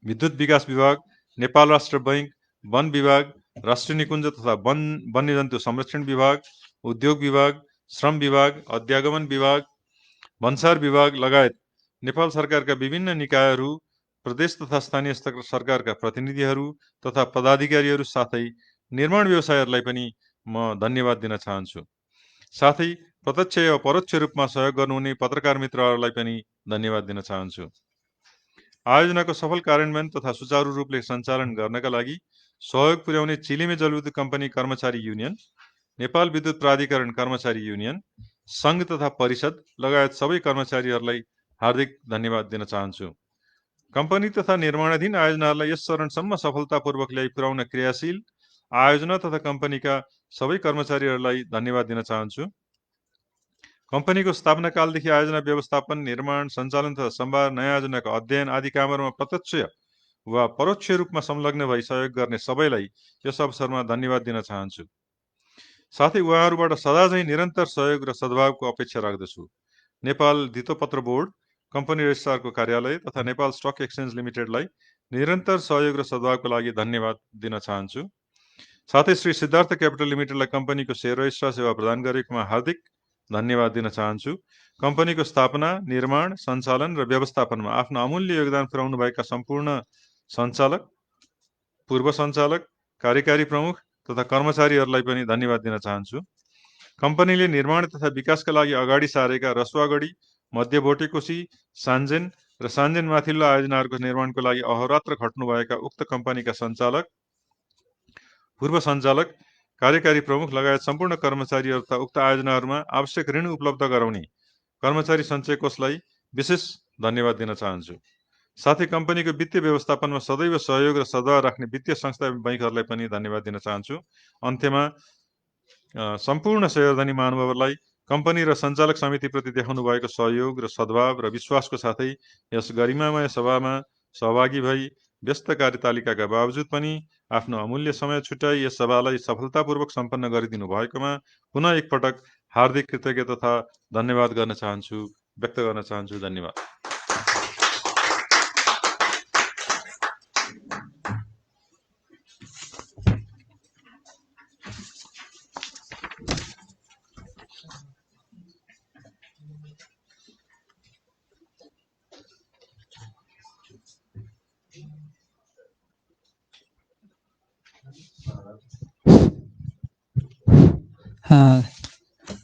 विद्युत विकास विभाग, नेपाल राष्ट्र बैंक, वन विभाग, राष्ट्रिय निकुञ्ज तथा वन्यजन्तु संरक्षण विभाग, उद्योग विभाग, श्रम विभाग, अध्यागमन विभाग, भन्सार विभाग लगायत नेपाल सरकारका विभिन्न निकायहरू, प्रदेश तथा स्थानीय सरकारका प्रतिनिधिहरू तथा पदाधिकारीहरू साथै निर्माण व्यवसायहरूलाई पनि म धन्यवाद दिन चाहन्छु। साथै प्रत्यक्ष वा परोक्ष रूपमा सहयोग गर्नुहुने पत्रकार मित्रहरूलाई पनि धन्यवाद दिन चाहन्छु। आयोजनाको सफल कार्यान्वयन तथा सुचारू रूपले सञ्चालन गर्नका लागि सहयोग पुर्याउने चिलिमे जलविद्युत कम्पनी कर्मचारी युनियन, नेपाल विद्युत प्राधिकरण कर्मचारी युनियन, सङ्घ तथा परिषद लगायत सबै कर्मचारीहरूलाई हार्दिक धन्यवाद दिन चाहन्छु। कम्पनी तथा निर्माणाधीन आयोजनाहरूलाई यस चरणसम्म सफलतापूर्वक ल्याइ पुर्याउन क्रियाशील आयोजना तथा कम्पनीका सबै कर्मचारीहरूलाई धन्यवाद दिन चाहन्छु। कम्पनीको स्थापना कालदेखि आयोजना व्यवस्थापन, निर्माण, सञ्चालन तथा सम्भार, नयाँ आयोजनाको अध्ययन आदि कामहरूमा प्रत्यक्ष वा परोक्ष रूपमा संलग्न भई सहयोग गर्ने सबैलाई यस अवसरमा धन्यवाद दिन चाहन्छु। साथै उहाँहरूबाट सदाझै निरन्तर सहयोग र सद्भावको अपेक्षा राख्दछु। नेपाल धितोपत्र बोर्ड, कम्पनी रजिस्ट्रारको कार्यालय तथा नेपाल स्टक एक्सचेन्ज लिमिटेडलाई निरन्तर सहयोग र सद्भावको लागि धन्यवाद दिन चाहन्छु। साथै श्री सिद्धार्थ क्यापिटल लिमिटेडलाई कम्पनीको सेयर रजिस्ट्रार सेवा प्रदान गरेकोमा हार्दिक धन्यवाद दिन चाहन्छु। कम्पनीको स्थापना, निर्माण, सञ्चालन र व्यवस्थापनमा आफ्नो अमूल्य योगदान पुर्याउनु भएका सम्पूर्ण सञ्चालक, पूर्व सञ्चालक, कार्यकारी प्रमुख तथा कर्मचारीहरूलाई पनि धन्यवाद दिन चाहन्छु। कम्पनीले निर्माण तथा विकासका लागि अगाडि सारेका रसुवागढी, मध्य भोटेकोशी, सान्जेन र सान्जेन माथिल्लो आयोजनाहरूको निर्माणको लागि अहोरात्र खट्नुभएका उक्त कम्पनीका सञ्चालक, पूर्व सञ्चालक, कार्यकारी प्रमुख लगायत सम्पूर्ण कर्मचारीहरू तथा उक्त आयोजनाहरूमा आवश्यक ऋण उपलब्ध गराउने कर्मचारी सञ्चय कोषलाई विशेष धन्यवाद दिन चाहन्छु। साथै कम्पनीको वित्तीय व्यवस्थापनमा सदैव सहयोग र सद्भाव राख्ने वित्तीय संस्था एवं बैंकहरूलाई पनि धन्यवाद दिन चाहन्छु। अन्त्यमा सम्पूर्ण सहयोगदानी महानुभावहरूलाई कम्पनी र सञ्चालक समितिप्रति देखाउनु भएको सहयोग र सद्भाव र विश्वासको साथै यस गरिमामय सभामा सहभागी भई व्यस्त कार्यतालिकाका बावजुद पनि आफ्नो अमूल्य समय छुट्याई यस सभालाई सफलतापूर्वक सम्पन्न गरिदिनु भएकोमा पुनः एकपटक हार्दिक कृतज्ञता तथा धन्यवाद गर्न चाहन्छु, व्यक्त गर्न चाहन्छु। धन्यवाद।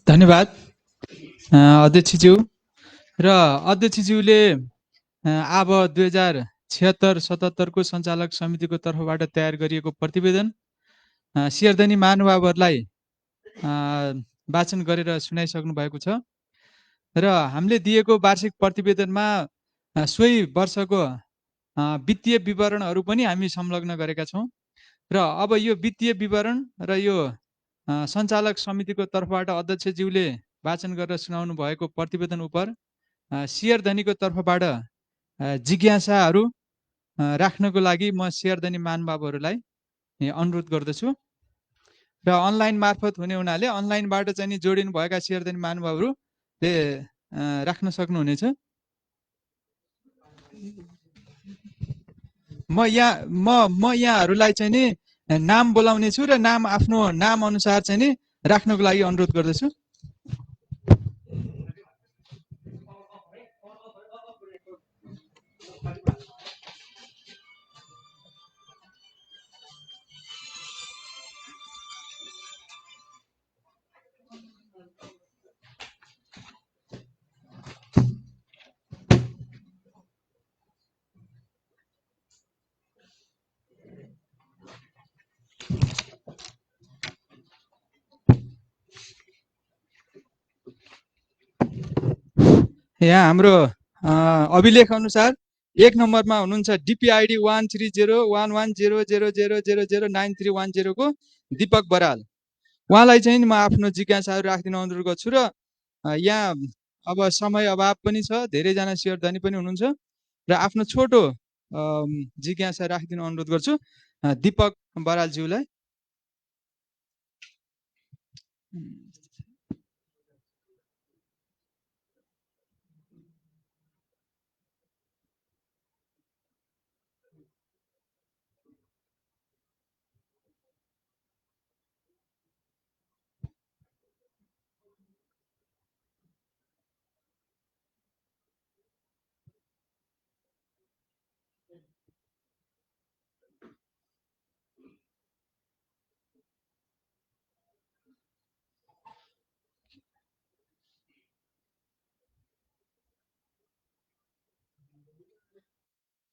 धन्यवाद अध्यक्षज्यू। र अध्यक्षज्यूले अब 2076-77 को सञ्चालक समितिको तर्फबाट तयार गरिएको प्रतिवेदन सियरधनी महानुभावहरूलाई वाचन गरेर सुनाइसक्नु भएको छ। र हामीले दिएको वार्षिक प्रतिवेदनमा सोही वर्षको वित्तीय विवरणहरू पनि हामी संलग्न गरेका छौँ र अब यो वित्तीय विवरण र यो सञ्चालक समितिको तर्फबाट अध्यक्षज्यूले वाचन गरेर सुनाउनु भएको प्रतिवेदन उप शेयरधनीको तर्फबाट जिज्ञासाहरू राख्नको लागि म शेयरधनी महानुभावहरूलाई अनुरोध गर्दछु र अनलाइन मार्फत हुने हुनाले अनलाइनबाट चाहिँ जोडिनु भएका शेयरधनी महानुभावहरूले राख्न सक्नुहुनेछ। म यहाँहरूलाई चाहिँ नि नाम बोलाउने छु र नाम आफ्नो नाम अनुसार चाहिँ नि राख्नको लागि अनुरोध गर्दछु। यहाँ हाम्रो अभिलेख अनुसार 1 नम्बरमा हुनुहुन्छ डिपिआइडी 13011000009310 को दीपक बराल। उहाँलाई चाहिँ म आफ्नो जिज्ञासाहरू राखिदिन अनुरोध गर्छु र यहाँ अब समय अभाव पनि छ, धेरैजना शेयरधनी पनि हुनुहुन्छ र आफ्नो छोटो जिज्ञासा राखिदिन अनुरोध गर्छु दीपक बरालज्यूलाई।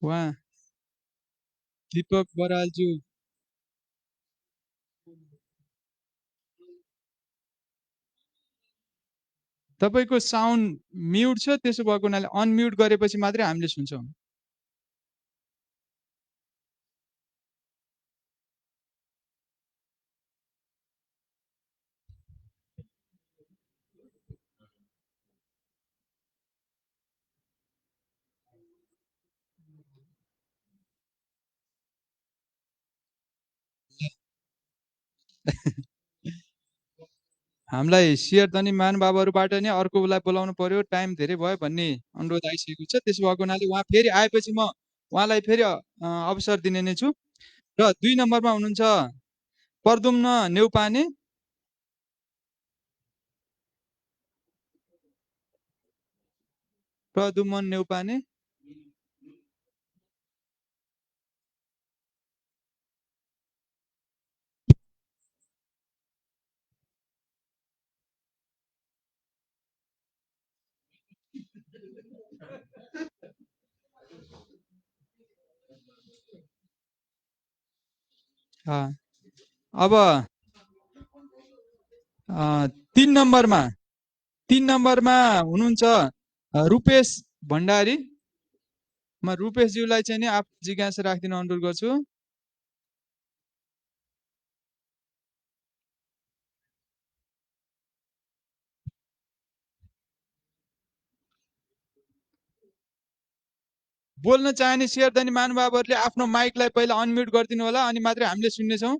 उहाँ दीपक बरालज्यू तपाईको साउन्ड म्युट छ, त्यसो भएको हुनाले अनम्युट गरेपछि मात्रै हामीले सुन्छौँ। हामीलाई शेयरधनी महानुभावहरूबाट नै अर्कोलाई बोलाउनु पर्यो, टाइम धेरै भयो भन्ने अनुरोध आइसकेको छ। त्यसो भएको हुनाले उहाँ फेरि आएपछि म उहाँलाई फेरि अवसर दिने नै छु। र 2 नम्बरमा हुनुहुन्छ प्रदुम्न नेउपाने। प्रदुमन नेउपाने। अब 3 नम्बरमा हुनुहुन्छ रूपेश भण्डारी। म रूपेशज्यूलाई चाहिँ नि आफ्नो जिज्ञासा राखिदिन अनुरोध गर्छु। बोल्न चाहने शेयरधनी महानुभावहरूले आफ्नो माइकलाई पहिला अनम्युट गरिदिनु होला, अनि मात्रै हामीले सुन्नेछौँ।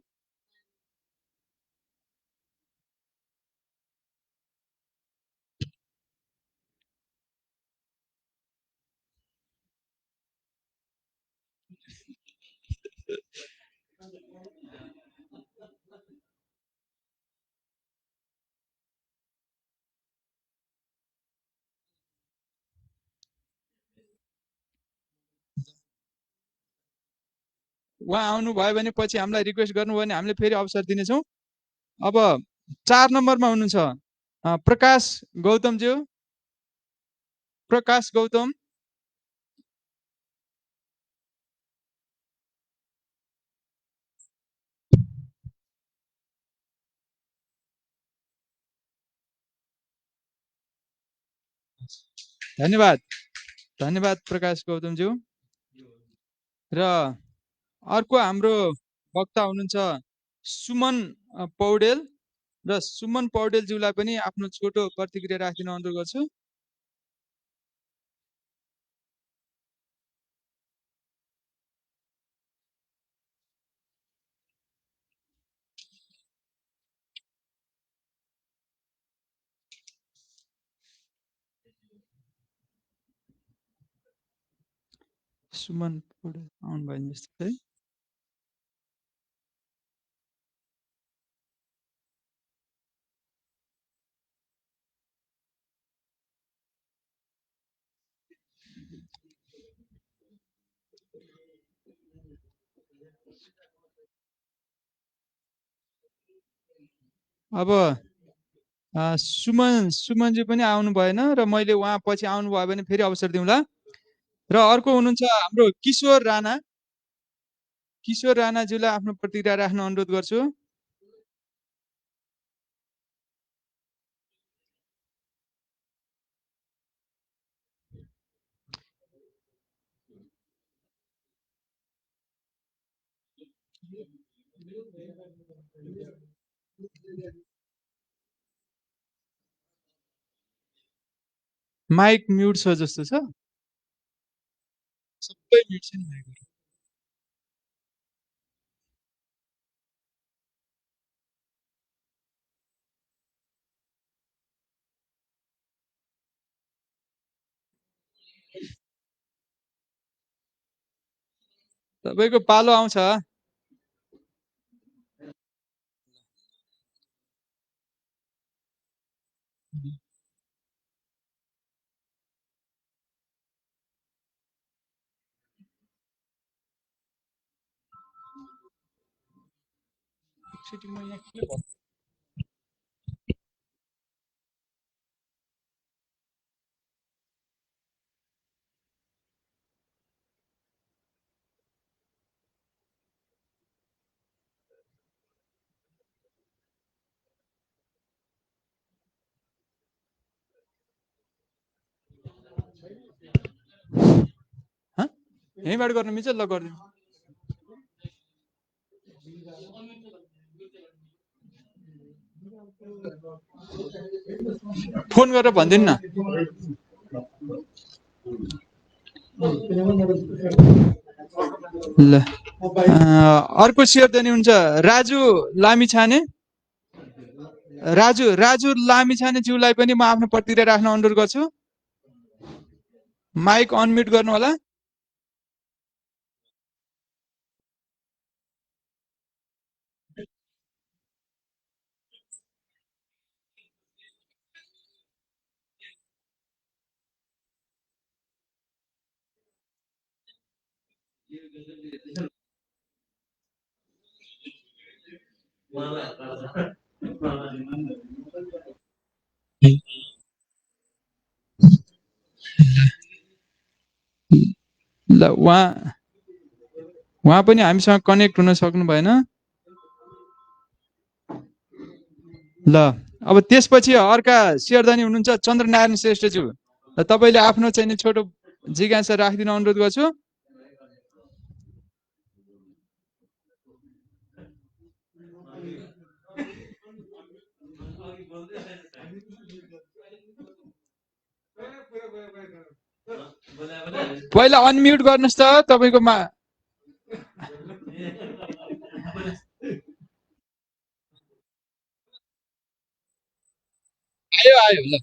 उहाँ आउनुभयो भने पछि हामीलाई रिक्वेस्ट गर्नुभयो भने हामीले फेरि अवसर दिनेछौँ। अब 4 नम्बरमा हुनुहुन्छ प्रकाश गौतमज्यू। प्रकाश गौतम। धन्यवाद धन्यवाद प्रकाश गौतमज्यू। र अर्को हाम्रो वक्ता हुनुहुन्छ सुमन पौडेल, र सुमन पौडेलज्यूलाई पनि आफ्नो छोटो प्रतिक्रिया राखिदिन अनुरोध गर्छु। सुमन पौडेल आउनु भयो जस्तो है। अब सुमनजी पनि आउनु भएन र मैले उहाँ पछि आउनु भयो भने फेरि अवसर दिउँला। र अर्को हुनुहुन्छ हाम्रो किशोर राणा। किशोर राणाज्यूलाई आफ्नो प्रतिक्रिया राख्न अनुरोध गर्छु। माइक म्युट छ जस्तो छ, सबै म्युट छ नि माइकहरु। तपाईँको पालो आउँछ। यहीँबाट गर्न मिल्छ? ल गर्नु। फोन गरेर भनिदिनु न। ल अर्को सेयरधनी हुन्छ राजु लामिछाने। राजु लामिछाने ज्यूलाई पनि म आफ्नो प्रतिक्रिया राख्न अनुरोध गर्छु। माइक अनम्युट गर्नु होला। ल उहाँ पनि हामीसँग कनेक्ट हुन सक्नु भएन। ल अब त्यसपछि अर्का शेयरधनी हुनुहुन्छ चन्द्रनारायण श्रेष्ठज्यू। र तपाईँले आफ्नो चाहिँ छोटो जिज्ञासा राखिदिन अनुरोध गर्छु। पहिला अनम्युट गर्नुहोस् त तपाईँको आयो ल।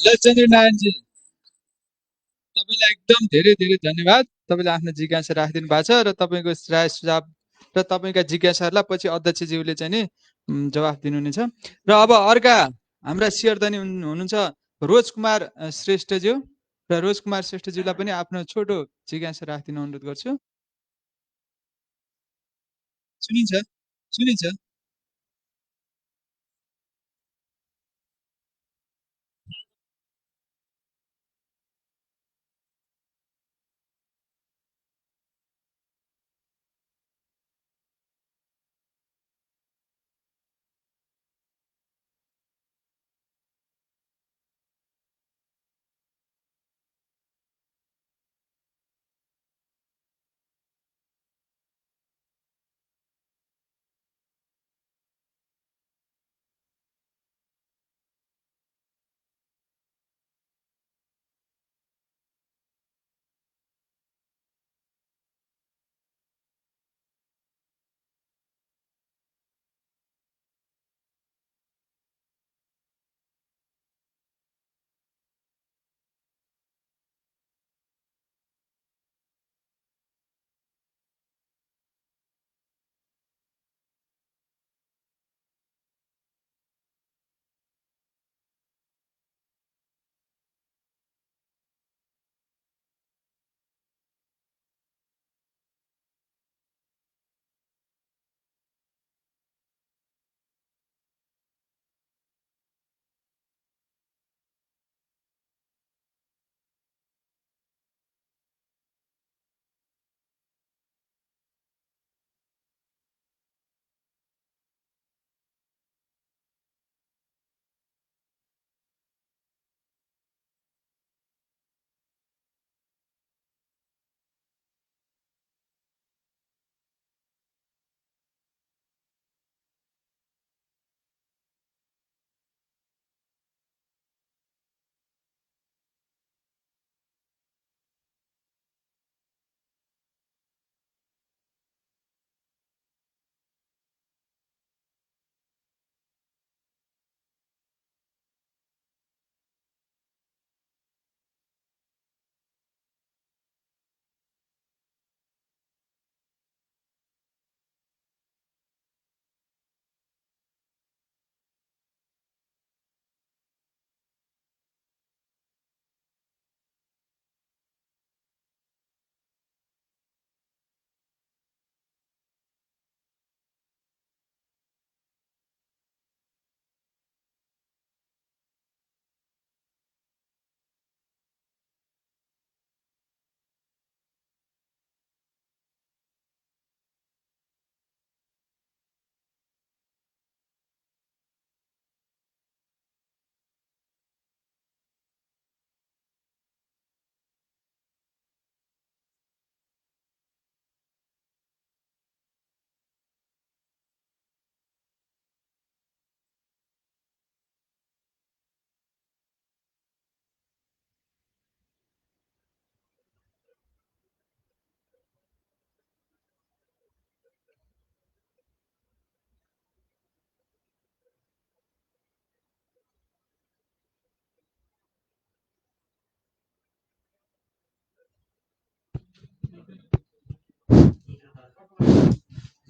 ल चन्द्र नारायणजी, तपाईँलाई एकदम धेरै धेरै धन्यवाद। तपाईँले आफ्नो जिज्ञासा राखिदिनु भएको छ र तपाईँको राय सुझाव र तपाईँका जिज्ञासाहरूलाई पछि अध्यक्षज्यूले चाहिँ नि जवाफ दिनुहुनेछ। र अब अर्का हाम्रा सियरधनी हुनुहुन्छ रोज कुमार श्रेष्ठज्यू, र रोज कुमार श्रेष्ठज्यूलाई पनि आफ्नो छोटो जिज्ञासा राखिदिन अनुरोध गर्छु। सुनिन्छ सुनिन्छ।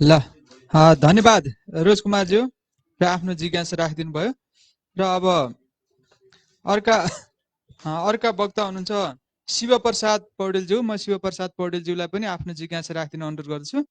ल धन्यवाद रोज कुमारज्यू र आफ्नो जिज्ञासा राखिदिनु भयो र अब अर्का अर्का वक्ता हुनुहुन्छ शिव प्रसाद पौडेलज्यू। म शिव प्रसाद पौडेलज्यूलाई पनि आफ्नो जिज्ञासा राखिदिन अनुरोध गर्दछु।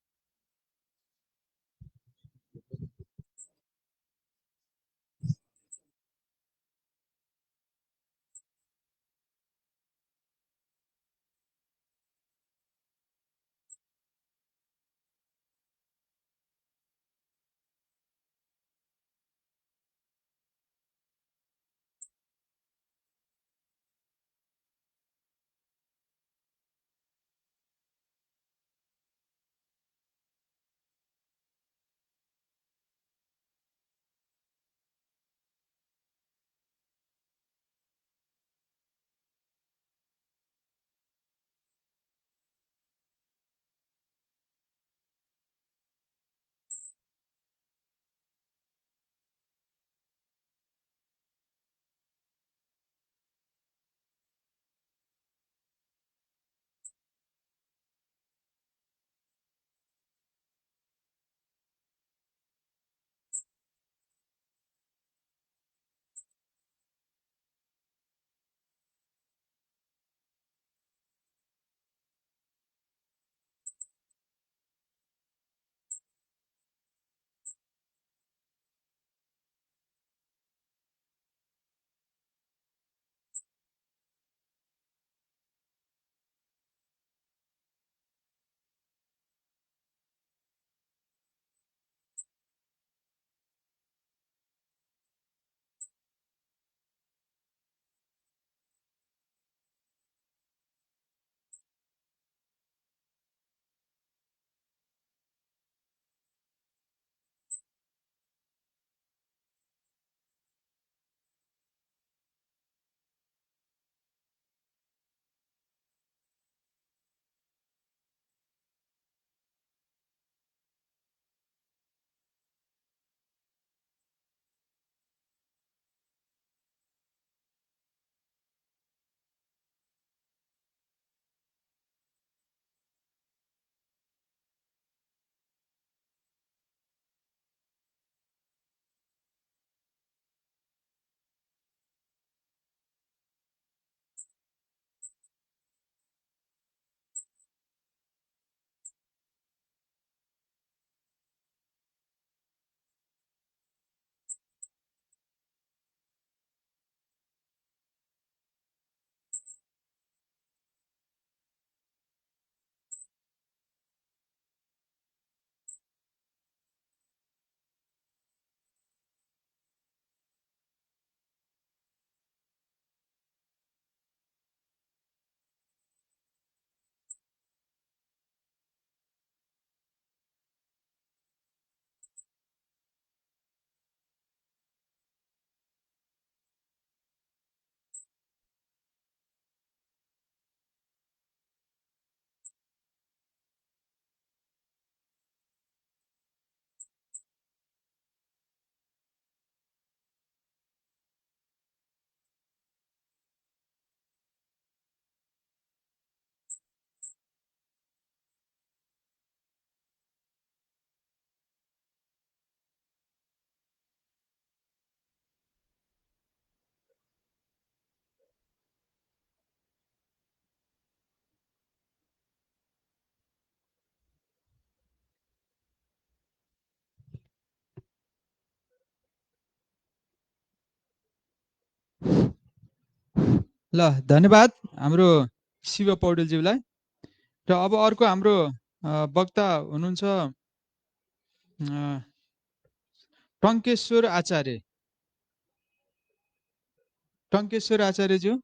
ल धन्यवाद हाम्रो शिव पौडेलज्यूलाई। र अब अर्को हाम्रो वक्ता हुनुहुन्छ टङ्केश्वर आचार्य। टङ्केश्वर आचार्यज्यू।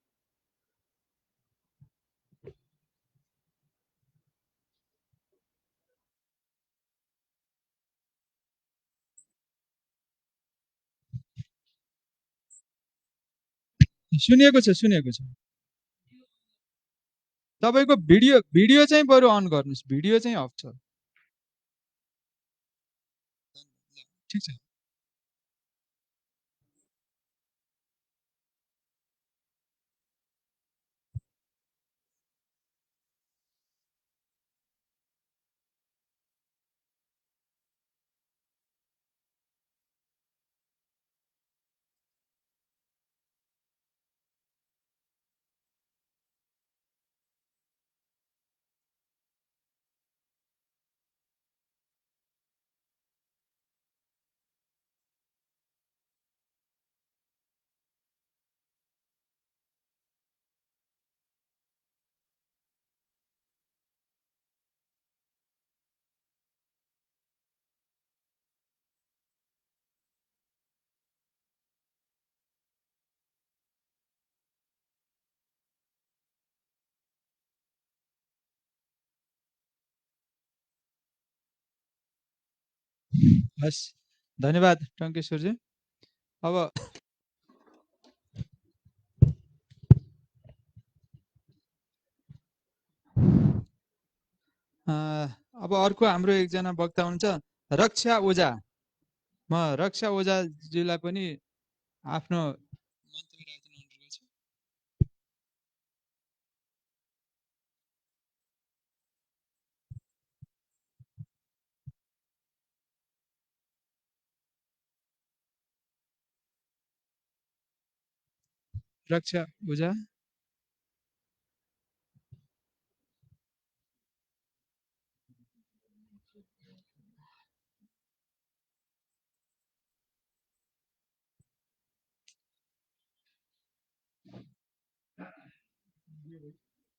सुनिएको छ सुनिएको छ। तपाईँको भिडियो भिडियो चाहिँ बरु अन गर्नुहोस्, भिडियो चाहिँ अफ छ। ठिक छ। हस्, धन्यवाद टङ्केश्वरजी। अब अब अर्को हाम्रो एकजना वक्ता हुनुहुन्छ रक्षा ओझा। म रक्षा ओझाज्यूलाई पनि आफ्नो मन्तव्य राख्न अनुरोध गर्छु। रक्षा ओझा।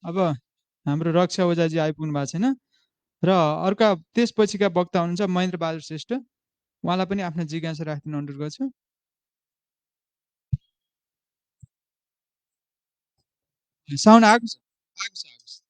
अब हाम्रो रक्षा ओझाजी आइपुग्नु भएको छैन र अर्का त्यसपछिका वक्ता हुनुहुन्छ महेन्द्र बहादुर श्रेष्ठ। उहाँलाई पनि आफ्नो जिज्ञासा राख्न अनुरोध गर्छु। साउन्ड आएको छ? आएको छ, आएको छ।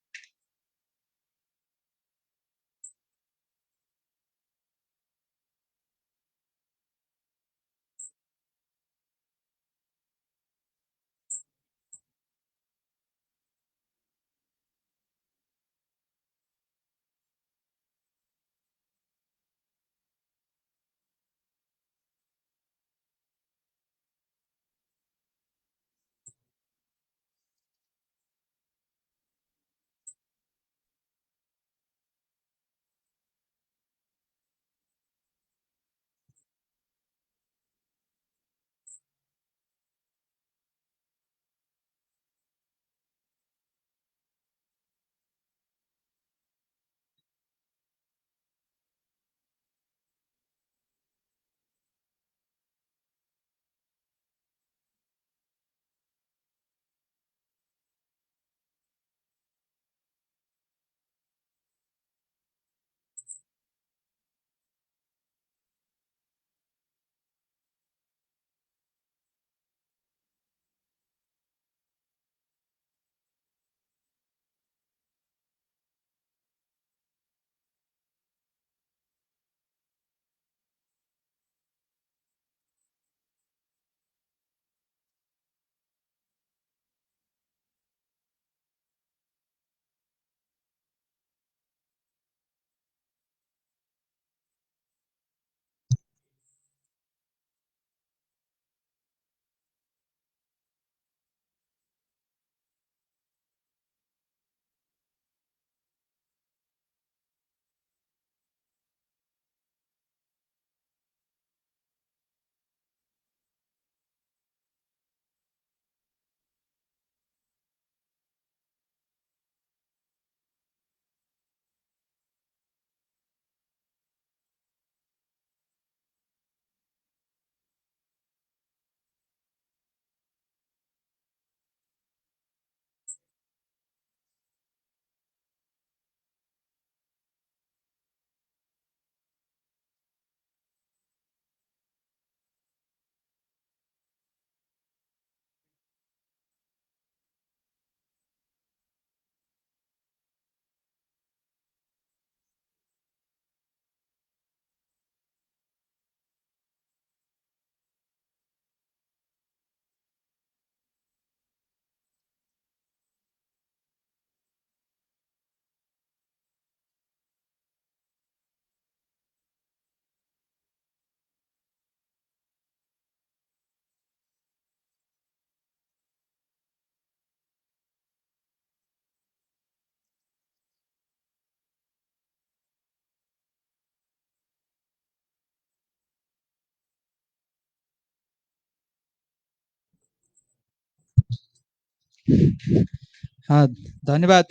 धन्यवाद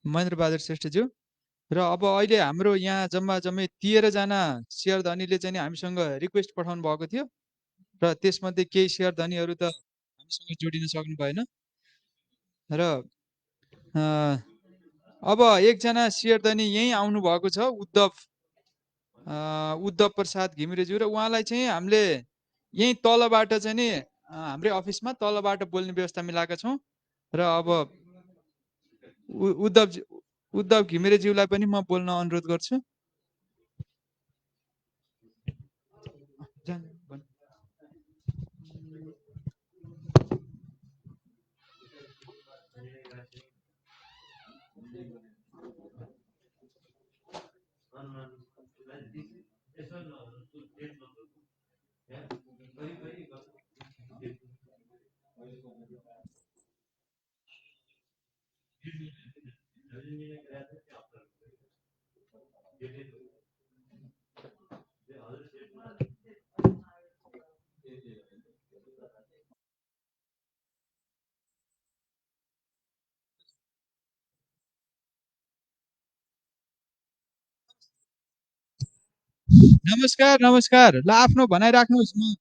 महेन्द्र बहादुर श्रेष्ठज्यू। र अब अहिले हाम्रो यहाँ जम्मै 13 जना शेयर धनीले चाहिँ हामीसँग रिक्वेस्ट पठाउनु भएको थियो र त्यसमध्ये केही शेयर धनीहरू त हामीसँग जोडिन सक्नु भएन र अब एकजना शेयर धनी यही आउनु भएको छ उद्धव प्रसाद घिमिरेज्यू र उहाँलाई चाहिँ हामीले यही तलबाट चाहिँ नि हाम्रै अफिसमा तलबाट बोल्ने व्यवस्था मिलाएका छौँ र अब उद्धव घिमिरेज्यूलाई पनि म बोल्न अनुरोध गर्छु। नमस्कार नमस्कार, ल आफ्नो भनाइ राख्नुहोस्। म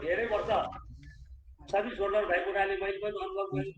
धेरै वर्ष सर्भिस होल्डर भएको हुनाले मैले पनि अनुभव गरेँ।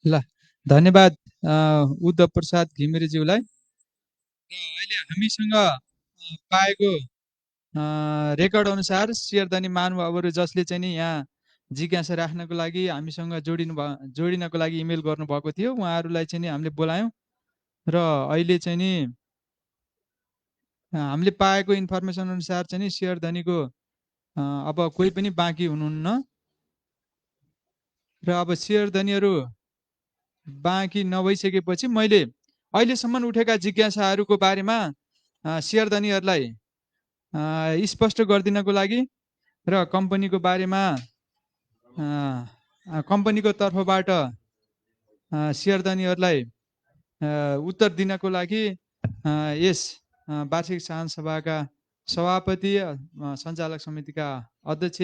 ल धन्यवाद उद्धव प्रसाद घिमिरेज्यूलाई। र अहिले हामीसँग पाएको रेकर्ड अनुसार शेयरधनी महानुभावहरू जसले चाहिँ नि यहाँ जिज्ञासा राख्नको लागि हामीसँग जोडिनको लागि इमेल गर्नुभएको थियो, उहाँहरूलाई चाहिँ नि हामीले बोलायौँ र अहिले चाहिँ नि हामीले पाएको इन्फर्मेसन अनुसार चाहिँ नि शेयरधनीको अब कोही पनि बाँकी हुनुहुन्न र अब शेयरधनीहरू बाँकी नभइसकेपछि मैले अहिलेसम्म उठेका जिज्ञासाहरूको बारेमा शेयरधनीहरूलाई स्पष्ट गरिदिनको लागि र कम्पनीको बारेमा कम्पनीको तर्फबाट शेयरधनीहरूलाई उत्तर दिनको लागि यस वार्षिक साधारण सभाका सभापति सञ्चालक समितिका अध्यक्ष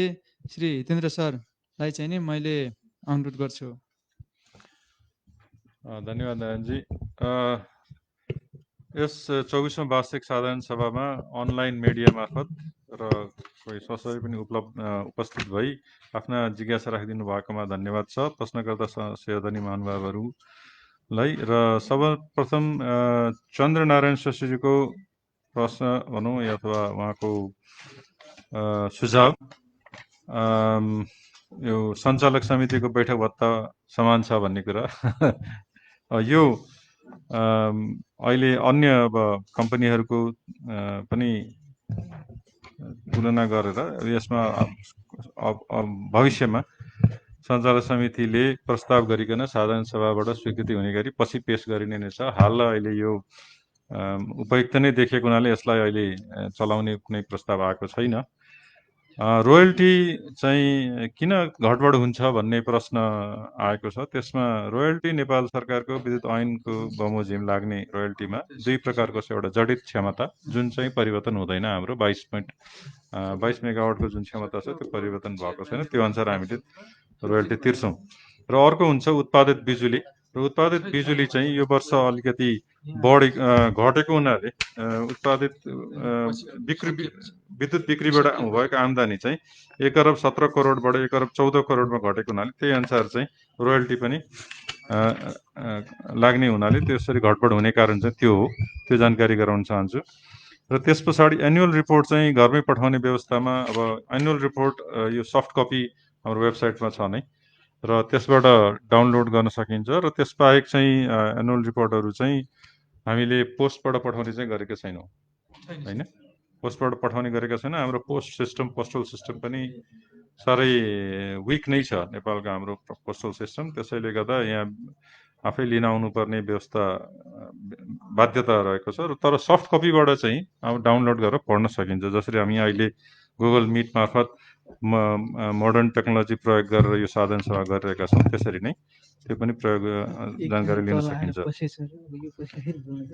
श्री हितेन्द्र सरलाई चाहिँ नि मैले अनुरोध गर्छु। धन्यवाद नारायणजी। यस 24औं वार्षिक साधारण सभामा अनलाइन मिडिया मार्फत र कोही सशरी पनि उपस्थित भई आफ्ना जिज्ञासा राखिदिनु भएकोमा धन्यवाद छ प्रश्नकर्ता शेयरधनी महानुभावहरूलाई। र सर्वप्रथम चन्द्रनारायण शशीजीको प्रश्न भनौँ अथवा उहाँको सुझाव, यो सञ्चालक समितिको बैठक भत्ता समान छ भन्ने कुरा यो अहिले अन्य अब कम्पनीहरूको पनि तुलना गरेर यसमा भविष्यमा सञ्चालक समितिले प्रस्ताव गरिकन साधारण सभाबाट स्वीकृति हुने गरी पछि पेश गरिने नै छ। हाल अहिले यो उपयुक्त नै देखेको हुनाले यसलाई अहिले चलाउने कुनै प्रस्ताव आएको छैन। रोयल्टी चाहिँ किन घटबड हुन्छ भन्ने प्रश्न आएको छ। त्यसमा रोयल्टी नेपाल सरकारको विद्युत ऐनको बमोजिम लाग्ने रोयल्टीमा दुई प्रकारको छ। एउटा जडित क्षमता जुन चाहिँ परिवर्तन हुँदैन, हाम्रो 22 मेगावाटको जुन क्षमता छ त्यो परिवर्तन भएको छैन, त्यो अनुसार हामीले रोयल्टी तिर्छौँ। र अर्को हुन्छ उत्पादित बिजुली। र उत्पादित बिजुली चाहिँ यो वर्ष अलिकति घटेको हुनाले उत्पादित विद्युत बिक्रीबाट भएको आम्दानी चाहिँ 1 अरब 17 करोडबाट 1 अरब 14 करोडमा घटेको हुनाले त्यही अनुसार चाहिँ रोयल्टी पनि लाग्ने हुनाले त्यसरी घटबड हुने कारण चाहिँ त्यो हो। त्यो जानकारी गराउन चाहन्छु। र त्यस पछाडि एनुअल रिपोर्ट चाहिँ घरमै पठाउने व्यवस्थामा अब एनुअल रिपोर्ट यो सफ्ट कपी हाम्रो वेबसाइटमा छ नै र त्यसबाट डाउनलोड गर्न सकिन्छ। र त्यसबाहेक चाहिँ एनुअल रिपोर्टहरू चाहिँ हामीले पोस्टबाट पठाउने चाहिँ गरेका छैनौँ, होइन, पोस्टबाट पठाउने गरेका छैन। हाम्रो पोस्टल सिस्टम पनि साह्रै विक नै छ नेपालको हाम्रो पोस्टल सिस्टम। त्यसैले गर्दा यहाँ आफै लिन आउनुपर्ने व्यवस्था बाध्यता रहेको छ र तर सफ्ट कपीबाट चाहिँ अब डाउनलोड गरेर पढ्न सकिन्छ। जसरी हामी अहिले गुगल मिट मार्फत मोडर्न टेक्नोलोजी प्रयोग गरेर यो साधन सेवा गरिरहेका छौँ, त्यसरी नै त्यो पनि प्रयोग जानकारी लिन सकिन्छ।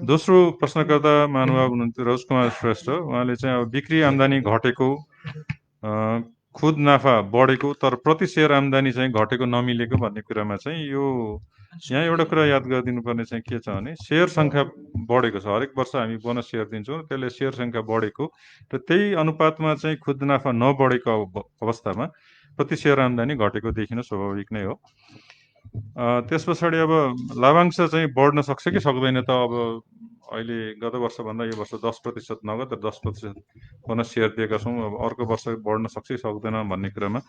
दोस्रो प्रश्नकर्ता महानुभाव हुनुहुन्थ्यो रोज कुमार श्रेष्ठ। उहाँले चाहिँ अब बिक्री आम्दानी घटेको, खुद नाफा बढेको तर प्रति सेयर आम्दानी चाहिँ घटेको नमिलेको भन्ने कुरामा चाहिँ यो यहाँ एउटा कुरा याद गरिदिनु पर्ने चाहिँ के छ भने सेयर सङ्ख्या बढेको छ। हरेक वर्ष हामी बोनस सेयर दिन्छौँ, त्यसले सेयर सङ्ख्या बढेको र त्यही अनुपातमा चाहिँ खुद नाफा नबढेको अवस्थामा प्रति सेयर आम्दानी घटेको देखिन स्वाभाविक नै हो। त्यस पछाडि अब लाभांश चाहिँ बढ्न सक्छ कि सक्दैन त? अब अहिले गत वर्षभन्दा यो वर्ष 10% नगद र 10% बोनस सेयर दिएका छौँ। अब अर्को वर्ष बढ्न सक्छ कि सक्दैन भन्ने कुरामा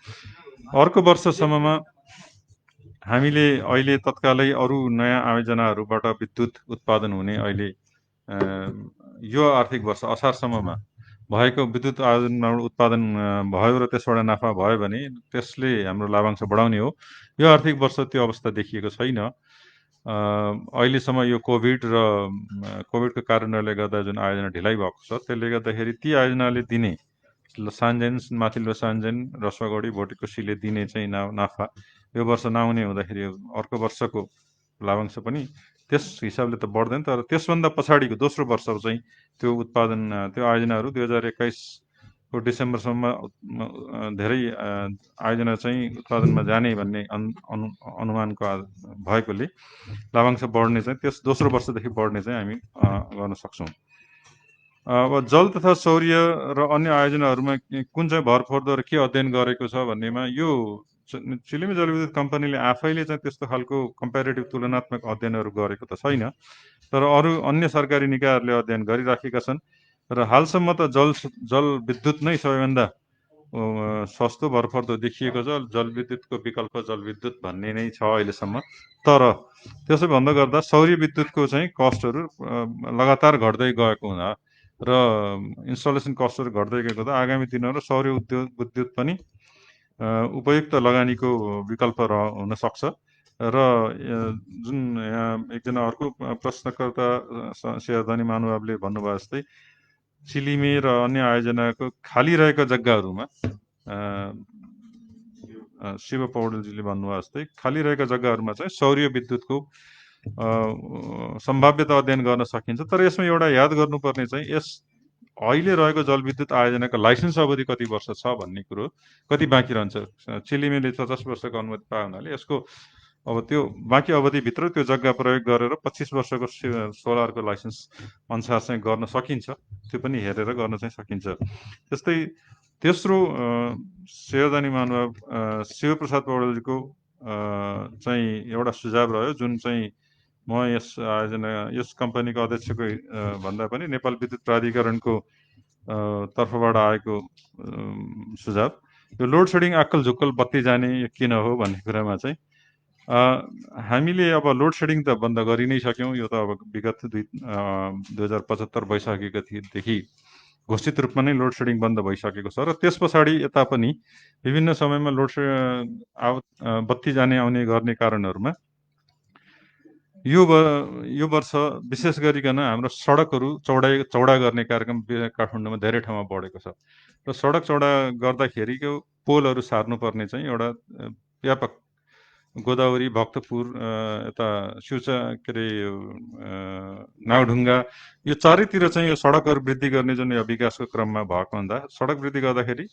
अर्को वर्षसम्ममा हामीले अहिले तत्कालै अरू नयाँ आयोजनाहरूबाट विद्युत उत्पादन हुने अहिले यो आर्थिक वर्ष असारसम्ममा भएको विद्युत आयोजनाबाट उत्पादन भयो र त्यसबाट नाफा भयो भने त्यसले हाम्रो लाभांश बढाउने हो। यो आर्थिक वर्ष त्यो अवस्था देखिएको छैन। अहिलेसम्म यो कोभिडको कारणहरूले गर्दा जुन आयोजना ढिलाइ भएको छ त्यसले गर्दाखेरि ती आयोजनाले दिने सान्जेन, माथिल्लो सान्जेन, रसुवागढी, भोटेकोसीले दिने चाहिँ नाफा यो वर्ष नआउने हुँदाखेरि अर्को वर्षको लाभांश पनि त्यस हिसाबले त बढ्दैन। तर त्यसभन्दा पछाडिको दोस्रो वर्ष चाहिँ त्यो उत्पादन त्यो आयोजनाहरू 2021 को डिसेम्बरसम्म धेरै आयोजना चाहिँ उत्पादनमा जाने भन्ने अनुमानको भएकोले लाभांश बढ्ने चाहिँ त्यस दोस्रो वर्षदेखि बढ्ने चाहिँ हामी गर्न सक्छौँ। अब जल तथा सौर्य र अन्य आयोजनाहरूमा कुन चाहिँ भरपर्दो र के अध्ययन गरेको छ भन्नेमा यो चिलिमी जलविद्युत कम्पनीले आफैले चाहिँ त्यस्तो खालको कम्पेरिटिभ तुलनात्मक अध्ययनहरू गरेको त छैन, तर अरू अन्य सरकारी निकायहरूले अध्ययन गरिराखेका छन् र हालसम्म त जलविद्युत नै सबैभन्दा सस्तो भरपर्दो देखिएको छ। जलविद्युतको विकल्प जलविद्युत भन्ने नै छ अहिलेसम्म। तर त्यसो भन्दा गर्दा सौर्य विद्युतको चाहिँ कस्टहरू लगातार घट्दै गएको हुँदा र इन्स्टलेसन कस्टहरू घट्दै गएको हुँदा आगामी दिनहरू सौर्य विद्युत पनि उपयुक्त लगानीको विकल्प हुन सक्छ। र जुन यहाँ एकजना अर्को प्रश्नकर्ता शेरधनी महानुभावले भन्नुभयो जस्तै चिलिमे र अन्य आयोजनाको खाली रहेका जग्गाहरूमा शिव पौडेलजीले भन्नुभयो जस्तै खाली रहेका जग्गाहरूमा चाहिँ सौर्य विद्युतको सम्भाव्यता अध्ययन गर्न सकिन्छ। तर यसमा एउटा याद गर्नुपर्ने चाहिँ यस अहिले रहेको जलविद्युत आयोजनाको लाइसेन्स अवधि कति वर्ष छ भन्ने कुरो, कति बाँकी रहन्छ। चिलिमेले 50 वर्षको अनुमति पायो हुनाले यसको अब त्यो बाँकी अवधिभित्र त्यो जग्गा प्रयोग गरेर 25 वर्षको सोलरको लाइसेन्स अनुसार चाहिँ गर्न सकिन्छ। त्यो पनि हेरेर गर्न चाहिँ सकिन्छ। त्यस्तै तेस्रो शेरधनी महानुभाव शिवप्रसाद पौडेलजीको चाहिँ एउटा सुझाव रह्यो, जुन चाहिँ म यस कम्पनीको अध्यक्षको भन्दा पनि नेपाल विद्युत प्राधिकरणको तर्फबाट आएको सुझाव, यो लोड सेडिङ आक्कल झुक्कल बत्ती जाने किन हो भन्ने कुरामा चाहिँ हामीले अब लोड सेडिङ त बन्द गरि नै सक्यौँ। यो त अब विगत 2075 वैशाखदेखि घोषित रूपमा नै लोड सेडिङ बन्द भइसकेको छ र त्यस पछाडि यता पनि विभिन्न समयमा बत्ती जाने आउने गर्ने कारणहरूमा यो वर्ष विशेष गरिकन हाम्रो सडकहरू चौडा गर्ने कार्यक्रम काठमाडौँमा धेरै ठाउँमा बढेको छ र सडक चौडा गर्दाखेरिको पोलहरू सार्नुपर्ने चाहिँ एउटा व्यापक गोदावरी, भक्तपुर, यता शिवचा के अरे नागढुङ्गा यो चारैतिर चाहिँ यो सडकहरू वृद्धि गर्ने जुन यो विकासको क्रममा भएको हुँदा सडक वृद्धि गर्दाखेरि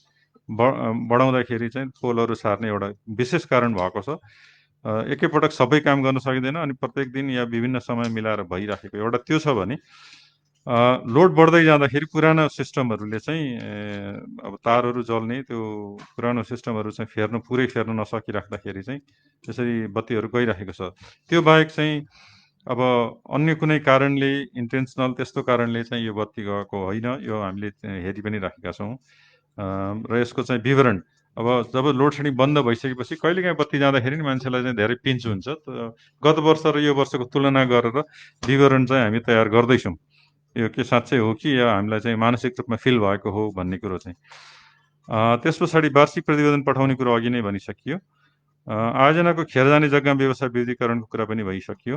बढाउँदाखेरि चाहिँ पोलहरू सार्ने एउटा विशेष कारण भएको छ। एकैपटक सबै काम गर्न सकिँदैन अनि प्रत्येक दिन या विभिन्न समय मिलाएर भइराखेको एउटा त्यो छ भने लोड बढ्दै जाँदाखेरि पुरानो सिस्टमहरूले चाहिँ अब तारहरू जल्ने त्यो पुरानो सिस्टमहरू चाहिँ पुरै फेर्न नसकिराख्दाखेरि चाहिँ त्यसरी बत्तीहरू गइराखेको छ। त्यो बाहेक चाहिँ अब अन्य कुनै कारणले इन्टेन्सनल त्यस्तो कारणले चाहिँ यो बत्ती गएको होइन, यो हामीले हेरि पनि राखेका छौँ। र यसको चाहिँ विवरण अब जब लोड सेडिङ बन्द भइसकेपछि कहिलेकाहीँ बत्ती जाँदाखेरि नि मान्छेलाई चाहिँ धेरै पिन्च हुन्छ। गत वर्ष र यो वर्षको तुलना गरेर विवरण चाहिँ हामी तयार गर्दैछौँ। यो के साँच्चै हो कि या हामीलाई चाहिँ मानसिक रूपमा फिल भएको हो भन्ने कुरो चाहिँ त्यस पछाडि वार्षिक प्रतिवेदन पठाउने कुरो अघि नै भनिसकियो। आयोजनाको खेर जाने जग्गा व्यवसाय विविधीकरणको कुरा पनि भइसकियो।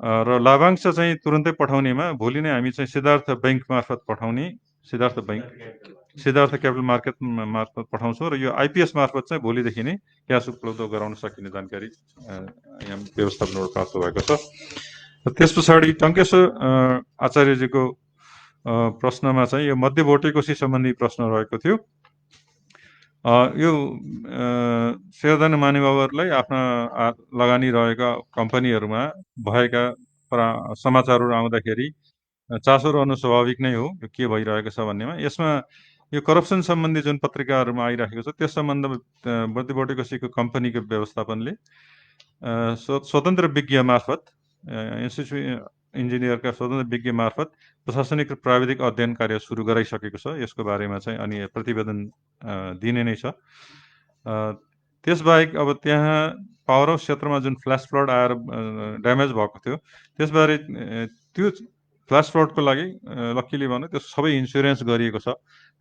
र लाभांश चाहिँ तुरुन्तै पठाउनेमा भोलि नै हामी चाहिँ सिद्धार्थ बैंक मार्फत पठाउने, सिद्धार्थ क्यापिटल मार्केट मार्फत पठाउँछौँ र यो आइपिएस मार्फत चाहिँ भोलिदेखि नै क्यास उपलब्ध गराउन सकिने जानकारी यहाँ व्यवस्थापनबाट प्राप्त भएको छ। त्यस पछाडि टङ्केश्वर आचार्यजीको प्रश्नमा चाहिँ यो मध्यवर्ती कोशी सम्बन्धी प्रश्न रहेको थियो। यो शेयरधारक महानुभावहरूलाई आफ्ना लगानी रहेका कम्पनीहरूमा भएका समाचारहरू आउँदाखेरि चासो रहनु स्वाभाविक नै हो, यो के भइरहेको छ भन्नेमा। यसमा यो करप्सन सम्बन्धी जुन पत्रिकाहरूमा आइरहेको छ त्यस सम्बन्धमा मध्यवर्ती कोशीको कम्पनीको व्यवस्थापनले स्वतन्त्र विज्ञ मार्फत इन्स्टिट्युट इन्जिनियरका स्वतन्त्र विज्ञ मार्फत प्रशासनिक र प्राविधिक अध्ययन कार्य सुरु गराइसकेको छ। यसको बारेमा चाहिँ अनि प्रतिवेदन दिने नै छ। त्यसबाहेक अब त्यहाँ पावर हाउस क्षेत्रमा जुन फ्ल्यास फ्लड आएर ड्यामेज भएको थियो त्यसबारे त्यो फ्ल्यास फ्लडको लागि लक्कीले भन्यो त्यो सबै इन्सुरेन्स गरिएको छ।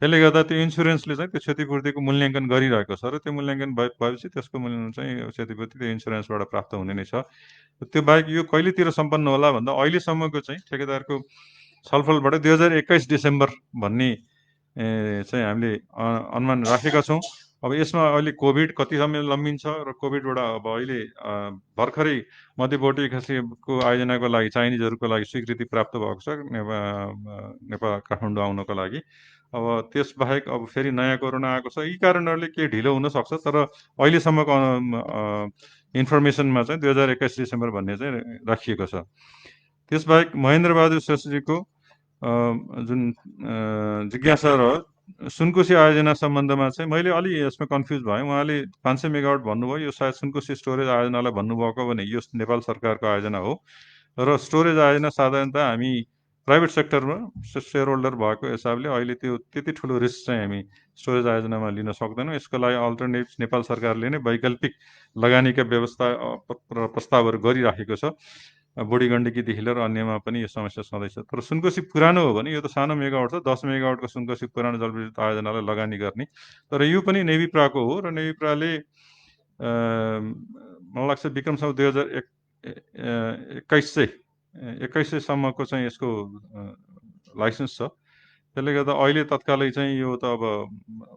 त्यसले गर्दा त्यो इन्सुरेन्सले चाहिँ त्यो क्षतिपूर्तिको मूल्याङ्कन गरिरहेको छ र त्यो मूल्याङ्कन भएपछि त्यसको मूल्य चाहिँ क्षतिपूर्ति त्यो इन्सुरेन्सबाट प्राप्त हुने नै छ। त्यो बाहेक यो कहिलेतिर सम्पन्न होला भन्दा अहिलेसम्मको चाहिँ ठेकेदारको छलफलबाट 2021 डिसेम्बर भन्ने चाहिँ हामीले अनुमान राखेका छौँ। अब यसमा अहिले कोभिड कति समय लम्बिन्छ र कोभिडबाट अब अहिले भर्खरै मध्यवर्ती कोशीको आयोजनाको लागि चाइनिजहरूको लागि स्वीकृति प्राप्त भएको छ नेपाल काठमाडौँ आउनको लागि। अब त्यसबाहेक अब फेरि नयाँ कोरोना आएको छ, यी कारणहरूले के ढिलो हुनसक्छ, तर अहिलेसम्मको इन्फर्मेसनमा चाहिँ 2021 डिसेम्बर भन्ने चाहिँ राखिएको छ। त्यसबाहेक महेन्द्र बहादुर श्रेष्ठजीको जुन जिज्ञासा र सुनकोशी आयोजना सम्बन्धमा चाहिँ मैले अलि यसमा कन्फ्युज भएँ। उहाँले 500 मेगावाट भन्नुभयो, यो सायद सुनकोशी स्टोरेज आयोजनालाई भन्नुभएको भने यो नेपाल सरकारको आयोजना हो र स्टोरेज आयोजना साधारणतः हामी प्राइभेट सेक्टरमा सेयर होल्डर भएको हिसाबले अहिले त्यो त्यति ठुलो रिस्क चाहिँ हामी स्टोरेज आयोजनामा लिन सक्दैनौँ। यसको लागि अल्टरनेट नेपाल सरकारले नै वैकल्पिक लगानीका व्यवस्था प्रस्तावहरू गरिराखेको छ। बुढी गण्डकीदेखि लिएर अन्यमा पनि यो समस्या छँदैछ। तर सुनकोशी पुरानो हो भने यो त सानो मेगावाट छ, 10 मेगावाटको सुनकोशी पुरानो जलविद्युत आयोजनालाई लगानी गर्ने। तर यो पनि नेविप्राको हो र नेविप्राले मलाई लाग्छ विक्रमसँग 2021 सम्मको चाहिँ यसको लाइसेन्स छ। त्यसले गर्दा अहिले तत्कालै चाहिँ यो त अब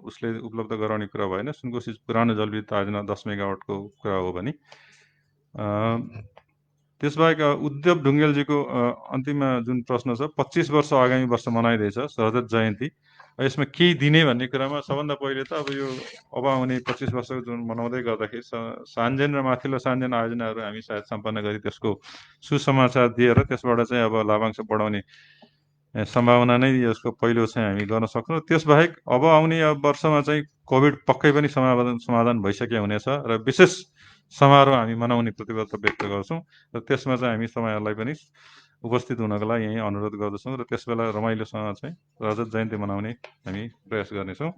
उसले उपलब्ध गराउने कुरा भएन। सुनकोशी पुरानो जलविद्युत आयोजना 10 मेगावाटको कुरा हो भने। त्यसबाहेक उद्धव ढुङ्गेलजीको अन्तिममा जुन प्रश्न छ 25 वर्ष आगामी वर्ष मनाइँदैछ रजत जयन्ती, यसमा केही दिने भन्ने कुरामा सबभन्दा पहिले त अब यो अब आउने 25 वर्षको जुन मनाउँदै गर्दाखेरि सान्जेन र माथिल्लो सान्जेन आयोजनाहरू हामी सायद सम्पन्न गरी त्यसको सुसमाचार दिएर त्यसबाट चाहिँ अब लाभांश बढाउने सम्भावना नै यसको पहिलो चाहिँ हामी गर्न सक्छौँ। त्यसबाहेक अब आउने वर्षमा चाहिँ कोभिड पक्कै पनि समाधान भइसकेको हुनेछ र विशेष समारोह हामी मनाउने प्रतिबद्धता व्यक्त गर्छौँ र त्यसमा चाहिँ हामी तपाईँहरूलाई पनि उपस्थित हुनको लागि यहीँ अनुरोध गर्दछौँ र त्यसबेला रमाइलोसँग चाहिँ रजत जयन्ती मनाउने हामी प्रयास गर्नेछौँ।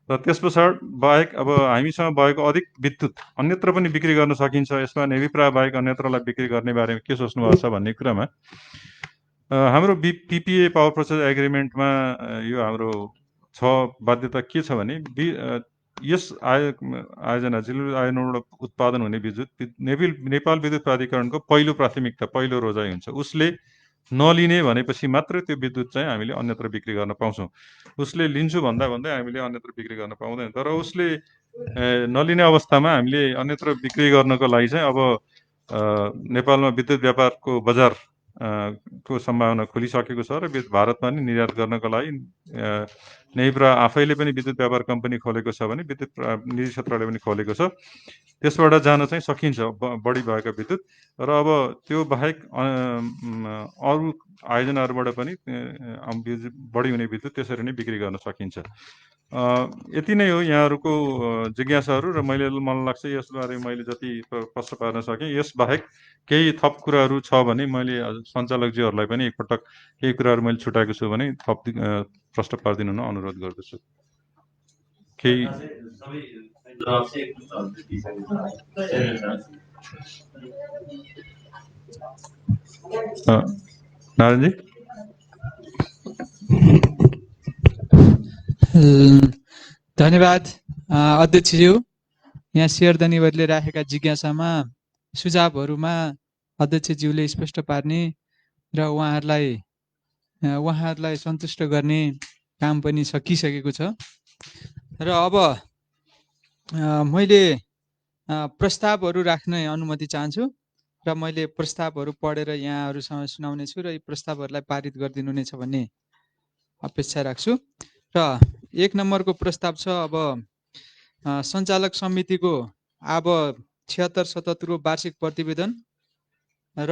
र त्यस पछाडि बाहेक अब हामीसँग भएको अधिक विद्युत अन्यत्र पनि बिक्री गर्न सकिन्छ, यसमा नेविप्रा बाहेक अन्यत्रलाई बिक्री गर्ने बारेमा के सोच्नु भएको छ भन्ने कुरामा हाम्रो पिपिए पावर पर्चेज एग्रिमेन्टमा यो हाम्रो छ बाध्यता के छ भने यस आयोजना जलविद्युत आयोजनाबाट उत्पादन हुने विद्युत नेपाल विद्युत प्राधिकरणको पहिलो प्राथमिकता पहिलो रोजाइ हुन्छ। उसले नलिने भनेपछि मात्रै त्यो विद्युत चाहिँ हामीले अन्यत्र बिक्री गर्न पाउँछौँ। उसले लिन्छु भन्दा भन्दै हामीले अन्यत्र बिक्री गर्न पाउँदैन। तर उसले नलिने अवस्थामा हामीले अन्यत्र बिक्री गर्नको लागि चाहिँ अब नेपालमा विद्युत व्यापारको बजार को सम्भावना खुलिसकेको छ र भारतमा नि निर्यात गर्नको लागि नेविप्रा आफैले पनि विद्युत व्यापार कम्पनी खोलेको छ भने विद्युत निजी क्षेत्रले पनि खोलेको छ। त्यसबाट जान चाहिँ सकिन्छ बढी भएको विद्युत र अब त्यो बाहेक अरू आयोजनाहरूबाट पनि बढी हुने विद्युत त्यसरी नै बिक्री गर्न सकिन्छ। यति नै हो यहाँहरूको जिज्ञासाहरू र मलाई लाग्छ यसबारे मैले जति प्रश्न पार्न सकेँ। यसबाहेक केही थप कुराहरू छ भने मैले सञ्चालकज्यूहरूलाई पनि एकपटक केही कुराहरू मैले छुटाएको छु भने थप प्रश्न पारिदिनु हुन अनुरोध गर्दछु। केही नारायणजी धन्यवाद अध्यक्षज्यू। यहाँ शेयर धनीहरूले राखेका जिज्ञासामा सुझावहरूमा अध्यक्षज्यूले स्पष्ट पार्ने र उहाँहरूलाई सन्तुष्ट गर्ने काम पनि सकिसकेको छ। र अब मैले प्रस्तावहरू राख्ने अनुमति चाहन्छु र मैले प्रस्तावहरू पढेर यहाँहरूसँग सुनाउने छु र यी प्रस्तावहरूलाई पारित गरिदिनुहुनेछ भन्ने अपेक्षा राख्छु। र 1 नम्बरको प्रस्ताव छ अब सञ्चालक समितिको अब 76-77 को वार्षिक प्रतिवेदन र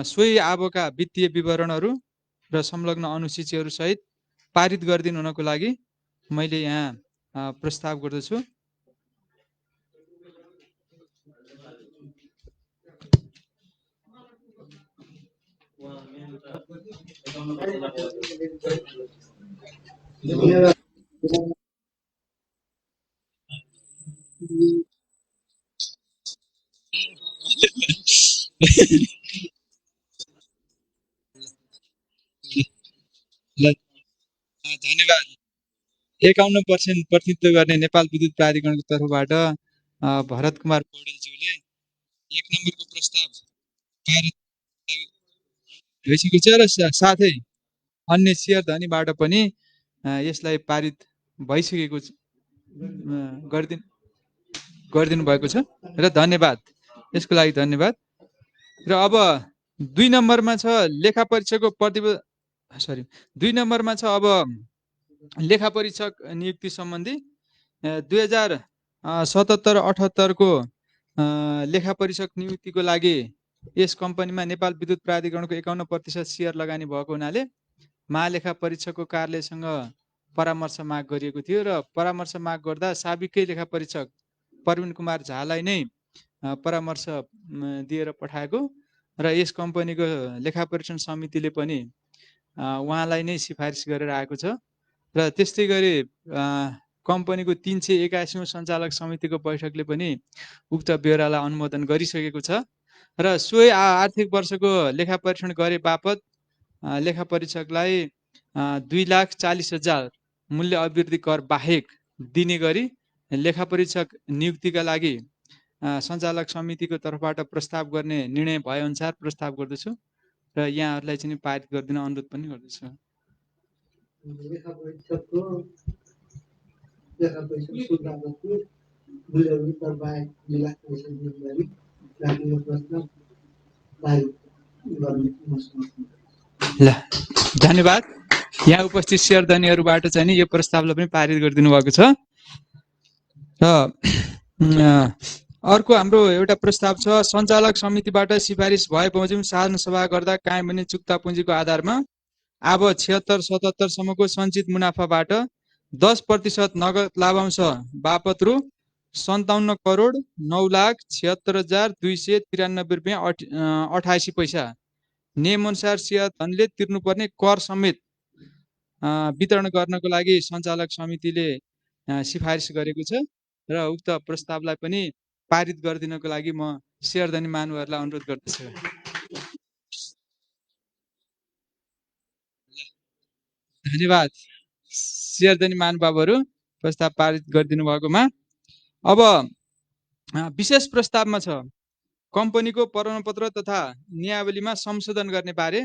सोही आबका वित्तीय विवरणहरू र संलग्न अनुसूचीहरू सहित पारित गरिदिनु हुनको लागि मैले यहाँ प्रस्ताव गर्दछु। धन्यवाद। 51% प्रतिनिधित्व गर्ने नेपाल विद्युत प्राधिकरणको तर्फबाट भरत कुमार पौडेलज्यूले 1 नम्बरको प्रस्ताव पारित भइसकेको छ र साथै अन्य शेयर धनीबाट पनि यसलाई पारित भइसकेको गरिदिनु भएको छ र धन्यवाद, यसको लागि धन्यवाद। र अब 2 नम्बरमा छ लेखा परीक्षकको प्रतिवेदन 2 नम्बरमा छ अब लेखा परीक्षक नियुक्ति सम्बन्धी 2077-78 को लेखा परीक्षक नियुक्तिको लागि यस कम्पनीमा नेपाल विद्युत प्राधिकरणको 51% शेयर लगानी भएको हुनाले महालेखा परीक्षकको कार्यालयसँग परामर्श माग गरिएको थियो र परामर्श माग गर्दा साबिकै लेखा परीक्षक प्रवीण कुमार झालाई नै परामर्श दिएर पठाएको र यस कम्पनीको लेखा परीक्षण समितिले पनि उहाँलाई नै सिफारिस गरेर आएको छ र त्यस्तै गरी कम्पनीको 381औं सञ्चालक समितिको बैठकले पनि उक्त ब्यौरालाई अनुमोदन गरिसकेको छ र सोही आर्थिक वर्षको लेखा परीक्षण गरे बापत लेखा परीक्षकलाई 2,40,000 मूल्य अभिवृद्धि कर बाहेक दिने गरी लेखा परीक्षक नियुक्तिका लागि सञ्चालक समितिको तर्फबाट प्रस्ताव गर्ने निर्णय भए अनुसार प्रस्ताव गर्दछु र यहाँहरूलाई चाहिँ पारित गरिदिन अनुरोध पनि गर्दछु। लेखा परीक्षकको लेखा परीक्षक सुधारको मूल्य अभिवृद्धि कर बाहेक 2,40,000 दिने गरी राखिएको प्रस्ताव पारित गर्ने। ल धन्यवाद। यहाँ उपस्थित शेयर धनीहरूबाट चाहिँ नि यो प्रस्तावलाई पनि पारित गरिदिनु भएको छ र अर्को हाम्रो एउटा प्रस्ताव छ सञ्चालक समितिबाट सिफारिस भए बमोजिम साधारण सभा गर्दा कायम हुने चुक्ता पुँजीको आधारमा अब 76-77 सम्मको सञ्चित मुनाफाबाट 10% नगद लाभांश बापत रु 57,09,76,293 रुपियाँ 88 पैसा नियमअनुसार शेयर धनले तिर्नुपर्ने कर समेत वितरण गर्नको लागि सञ्चालक समितिले सिफारिस गरेको छ र उक्त प्रस्तावलाई पनि पारित गरिदिनको लागि म शेयर धनी महानुभावहरूलाई अनुरोध गर्दछु। धन्यवाद शेयर धनी महानुभावहरू प्रस्ताव पारित गरिदिनु भएकोमा। अब विशेष प्रस्तावमा छ कम्पनीको प्रमाणपत्र तथा नियावलीमा संशोधन गर्ने बारे।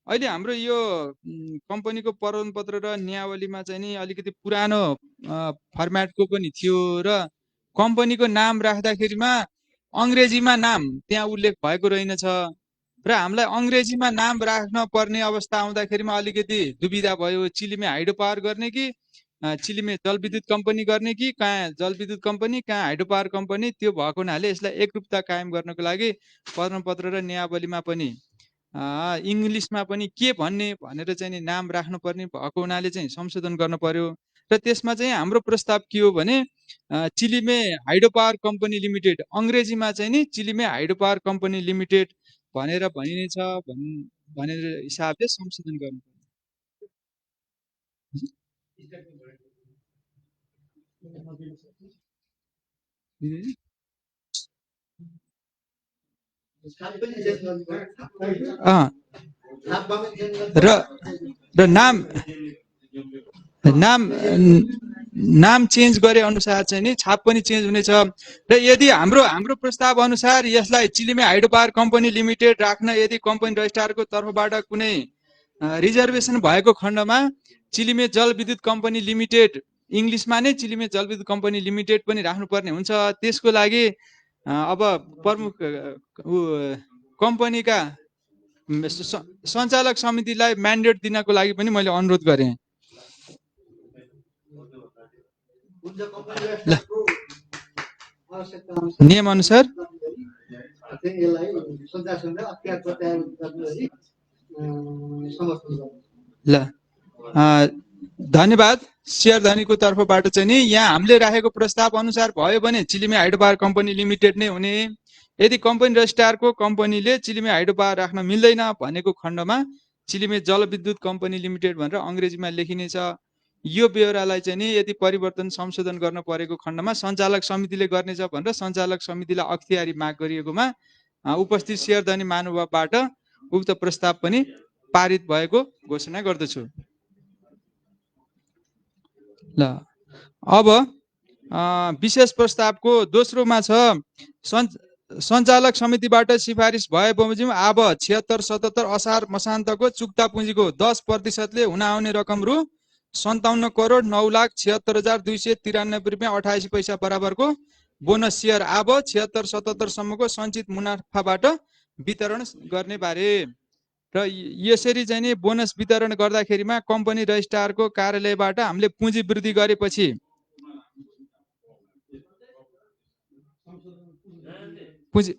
अहिले हाम्रो यो कम्पनीको प्रमाणपत्र र नियावलीमा चाहिँ नि अलिकति पुरानो फर्म्याटको पनि थियो र कम्पनीको नाम राख्दाखेरिमा अङ्ग्रेजीमा नाम त्यहाँ उल्लेख भएको रहेनछ र हामीलाई अङ्ग्रेजीमा नाम राख्न पर्ने अवस्था आउँदाखेरिमा अलिकति दुविधा भयो। चिलिमे हाइड्रो पावर गर्ने कि चिलिमे जलविद्युत कम्पनी गर्ने कि कहाँ जलविद्युत कम्पनी कहाँ हाइड्रो पावर कम्पनी, त्यो भएको हुनाले यसलाई एकरूपता कायम गर्नको लागि प्रमाणपत्र र नियावलीमा पनि इङ्ग्लिसमा पनि के भन्ने भनेर चाहिँ नाम राख्नुपर्ने भएको हुनाले चाहिँ संशोधन गर्न पर्यो र त्यसमा चाहिँ हाम्रो प्रस्ताव के हो भने Chilime hydro power company limited अङ्ग्रेजीमा चाहिँ नि Chilime hydro power company limited भनेर भनिनेछ भनेर हिसाबले संशोधन गर्नु र नाम नाम चेन्ज गरे अनुसार चाहिँ नि छाप पनि चेन्ज हुनेछ र यदि हाम्रो प्रस्ताव अनुसार यसलाई Chilime hydro power company limited राख्न यदि कम्पनी रजिस्ट्रारको तर्फबाट कुनै रिजर्भेसन भएको खण्डमा चिलिमे जलविद्युत कम्पनी लिमिटेड इङ्ग्लिसमा नै चिलिमे जलविद्युत कम्पनी लिमिटेड पनि राख्नुपर्ने हुन्छ। त्यसको लागि अब प्रमुख कम्पनीका सञ्चालक समितिलाई म्यान्डेट दिनको लागि पनि मैले अनुरोध गरेँ। नियम अनुसार ल धन्यवाद शेयर धनीको तर्फबाट चाहिँ नि यहाँ हामीले राखेको प्रस्ताव अनुसार भयो भने Chilime hydro power company limited नै हुने। यदि कम्पनी रजिस्ट्रारको कम्पनीले चिलिमे हाइड्रो पावर राख्न मिल्दैन भनेको खण्डमा चिलिमे जलविद्युत कम्पनी लिमिटेड भनेर अङ्ग्रेजीमा लेखिनेछ। यो बेहोरालाई चाहिँ नि यदि परिवर्तन संशोधन गर्न परेको खण्डमा सञ्चालक समितिले गर्नेछ भनेर सञ्चालक समितिलाई अख्तियारी माग गरिएकोमा उपस्थित शेयर धनी महानुभावबाट उक्त प्रस्ताव पनि पारित भएको घोषणा गर्दछु। ल अब विशेष प्रस्तावको दोस्रोमा छ सञ्चालक समितिबाट सिफारिस भए बमोजिम अब 76-77 असार मसान्तको चुक्ता पुँजीको 10%ले हुन आउने रकम रु 57,09,76,293 रुपियाँ 88 पैसा बराबरको बोनस सेयर अब 76-77 सम्मको सञ्चित मुनाफाबाट वितरण गर्ने बारे र यसरी चाहिँ नि बोनस वितरण गर्दाखेरिमा कम्पनी रजिस्ट्रारको कार्यालयबाट हामीले पुँजी वृद्धि गरेपछि पुँजी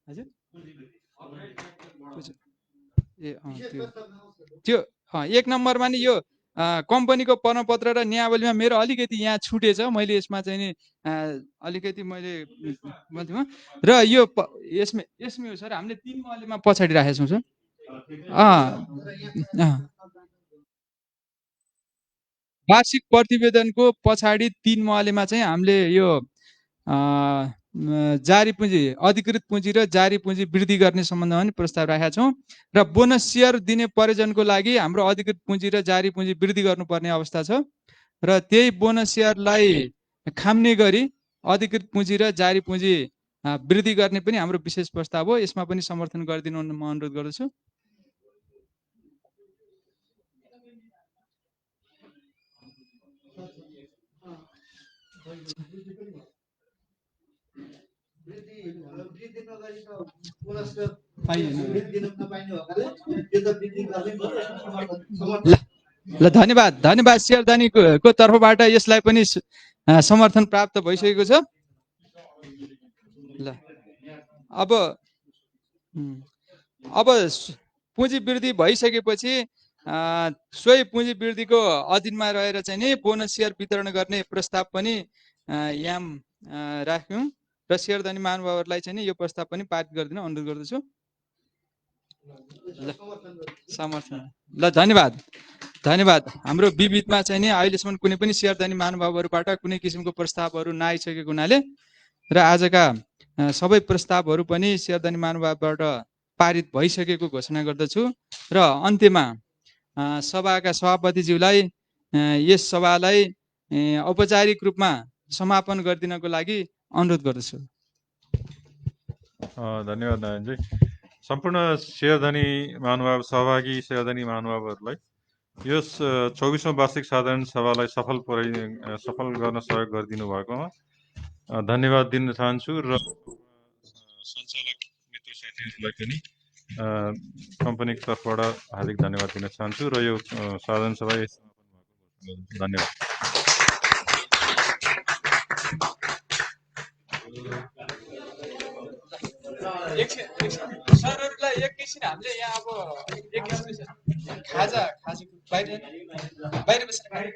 हजुर त्यो 1 नम्बरमा नि यो कम्पनीको प्रमाणपत्र र नियावलीमा मेरो अलिकति यहाँ छुटेछ, मैले यसमा चाहिँ नि अलिकति मैले र यो यसमै हो सर, हामीले 3 मलेमा पछाडि राखेका छौँ सर। वार्षिक प्रतिवेदनको पछाडि 3 मलेमा चाहिँ हामीले यो जारी पुँजी अधिकृत पुँजी र जारी पुँजी वृद्धि गर्ने सम्बन्धमा पनि प्रस्ताव राखेका छौँ र बोनस सेयर दिने प्रयोजनको लागि हाम्रो अधिकृत पुँजी र जारी पुँजी वृद्धि गर्नुपर्ने अवस्था छ र त्यही बोनस सेयरलाई खाम्ने गरी अधिकृत पुँजी र जारी पुँजी वृद्धि गर्ने पनि हाम्रो विशेष प्रस्ताव हो। यसमा पनि समर्थन गरिदिनु म अनुरोध गर्दछु। ल धन्यवाद धन्यवाद शेयर धनीको तर्फबाट यसलाई पनि समर्थन प्राप्त भइसकेको छ। ल अब पुँजी वृद्धि भइसकेपछि सोही पुँजी वृद्धिको अधीनमा रहेर चाहिँ नि बोनस सेयर वितरण गर्ने प्रस्ताव पनि यहाँ राख्यौँ र शेयर धनी महानुभावहरूलाई चाहिँ नि यो प्रस्ताव पनि पारित गरिदिन अनुरोध गर्दछु। ल समर्थन ल धन्यवाद धन्यवाद। हाम्रो विविधमा चाहिँ नि अहिलेसम्म कुनै पनि शेयर धनी महानुभावहरूबाट कुनै किसिमको प्रस्तावहरू नआइसकेको हुनाले र आजका सबै प्रस्तावहरू पनि शेयर धनी महानुभावबाट पारित भइसकेको घोषणा गर्दछु र अन्त्यमा सभाका सभापतिज्यूलाई यस सभालाई औपचारिक रूपमा समापन गरिदिनको लागि अनुरोध गर्दछु। धन्यवाद नारायणजी। सम्पूर्ण शेयरधनी महानुभाव सहभागी शेयरधनी महानुभावहरूलाई यस 24औं वार्षिक साधारण सभालाई सफल गर्न सहयोग गरिदिनु भएकोमा धन्यवाद दिन चाहन्छु र सञ्चालक मित्र साथीहरूलाई पनि कम्पनीको तर्फबाट हार्दिक धन्यवाद दिन चाहन्छु र यो साधारण सभा समापन भएको धन्यवाद। सरहरूलाई एकैछिन हामीले यहाँ अब एकैछिन खाजा बाहिर बसेर बाहिर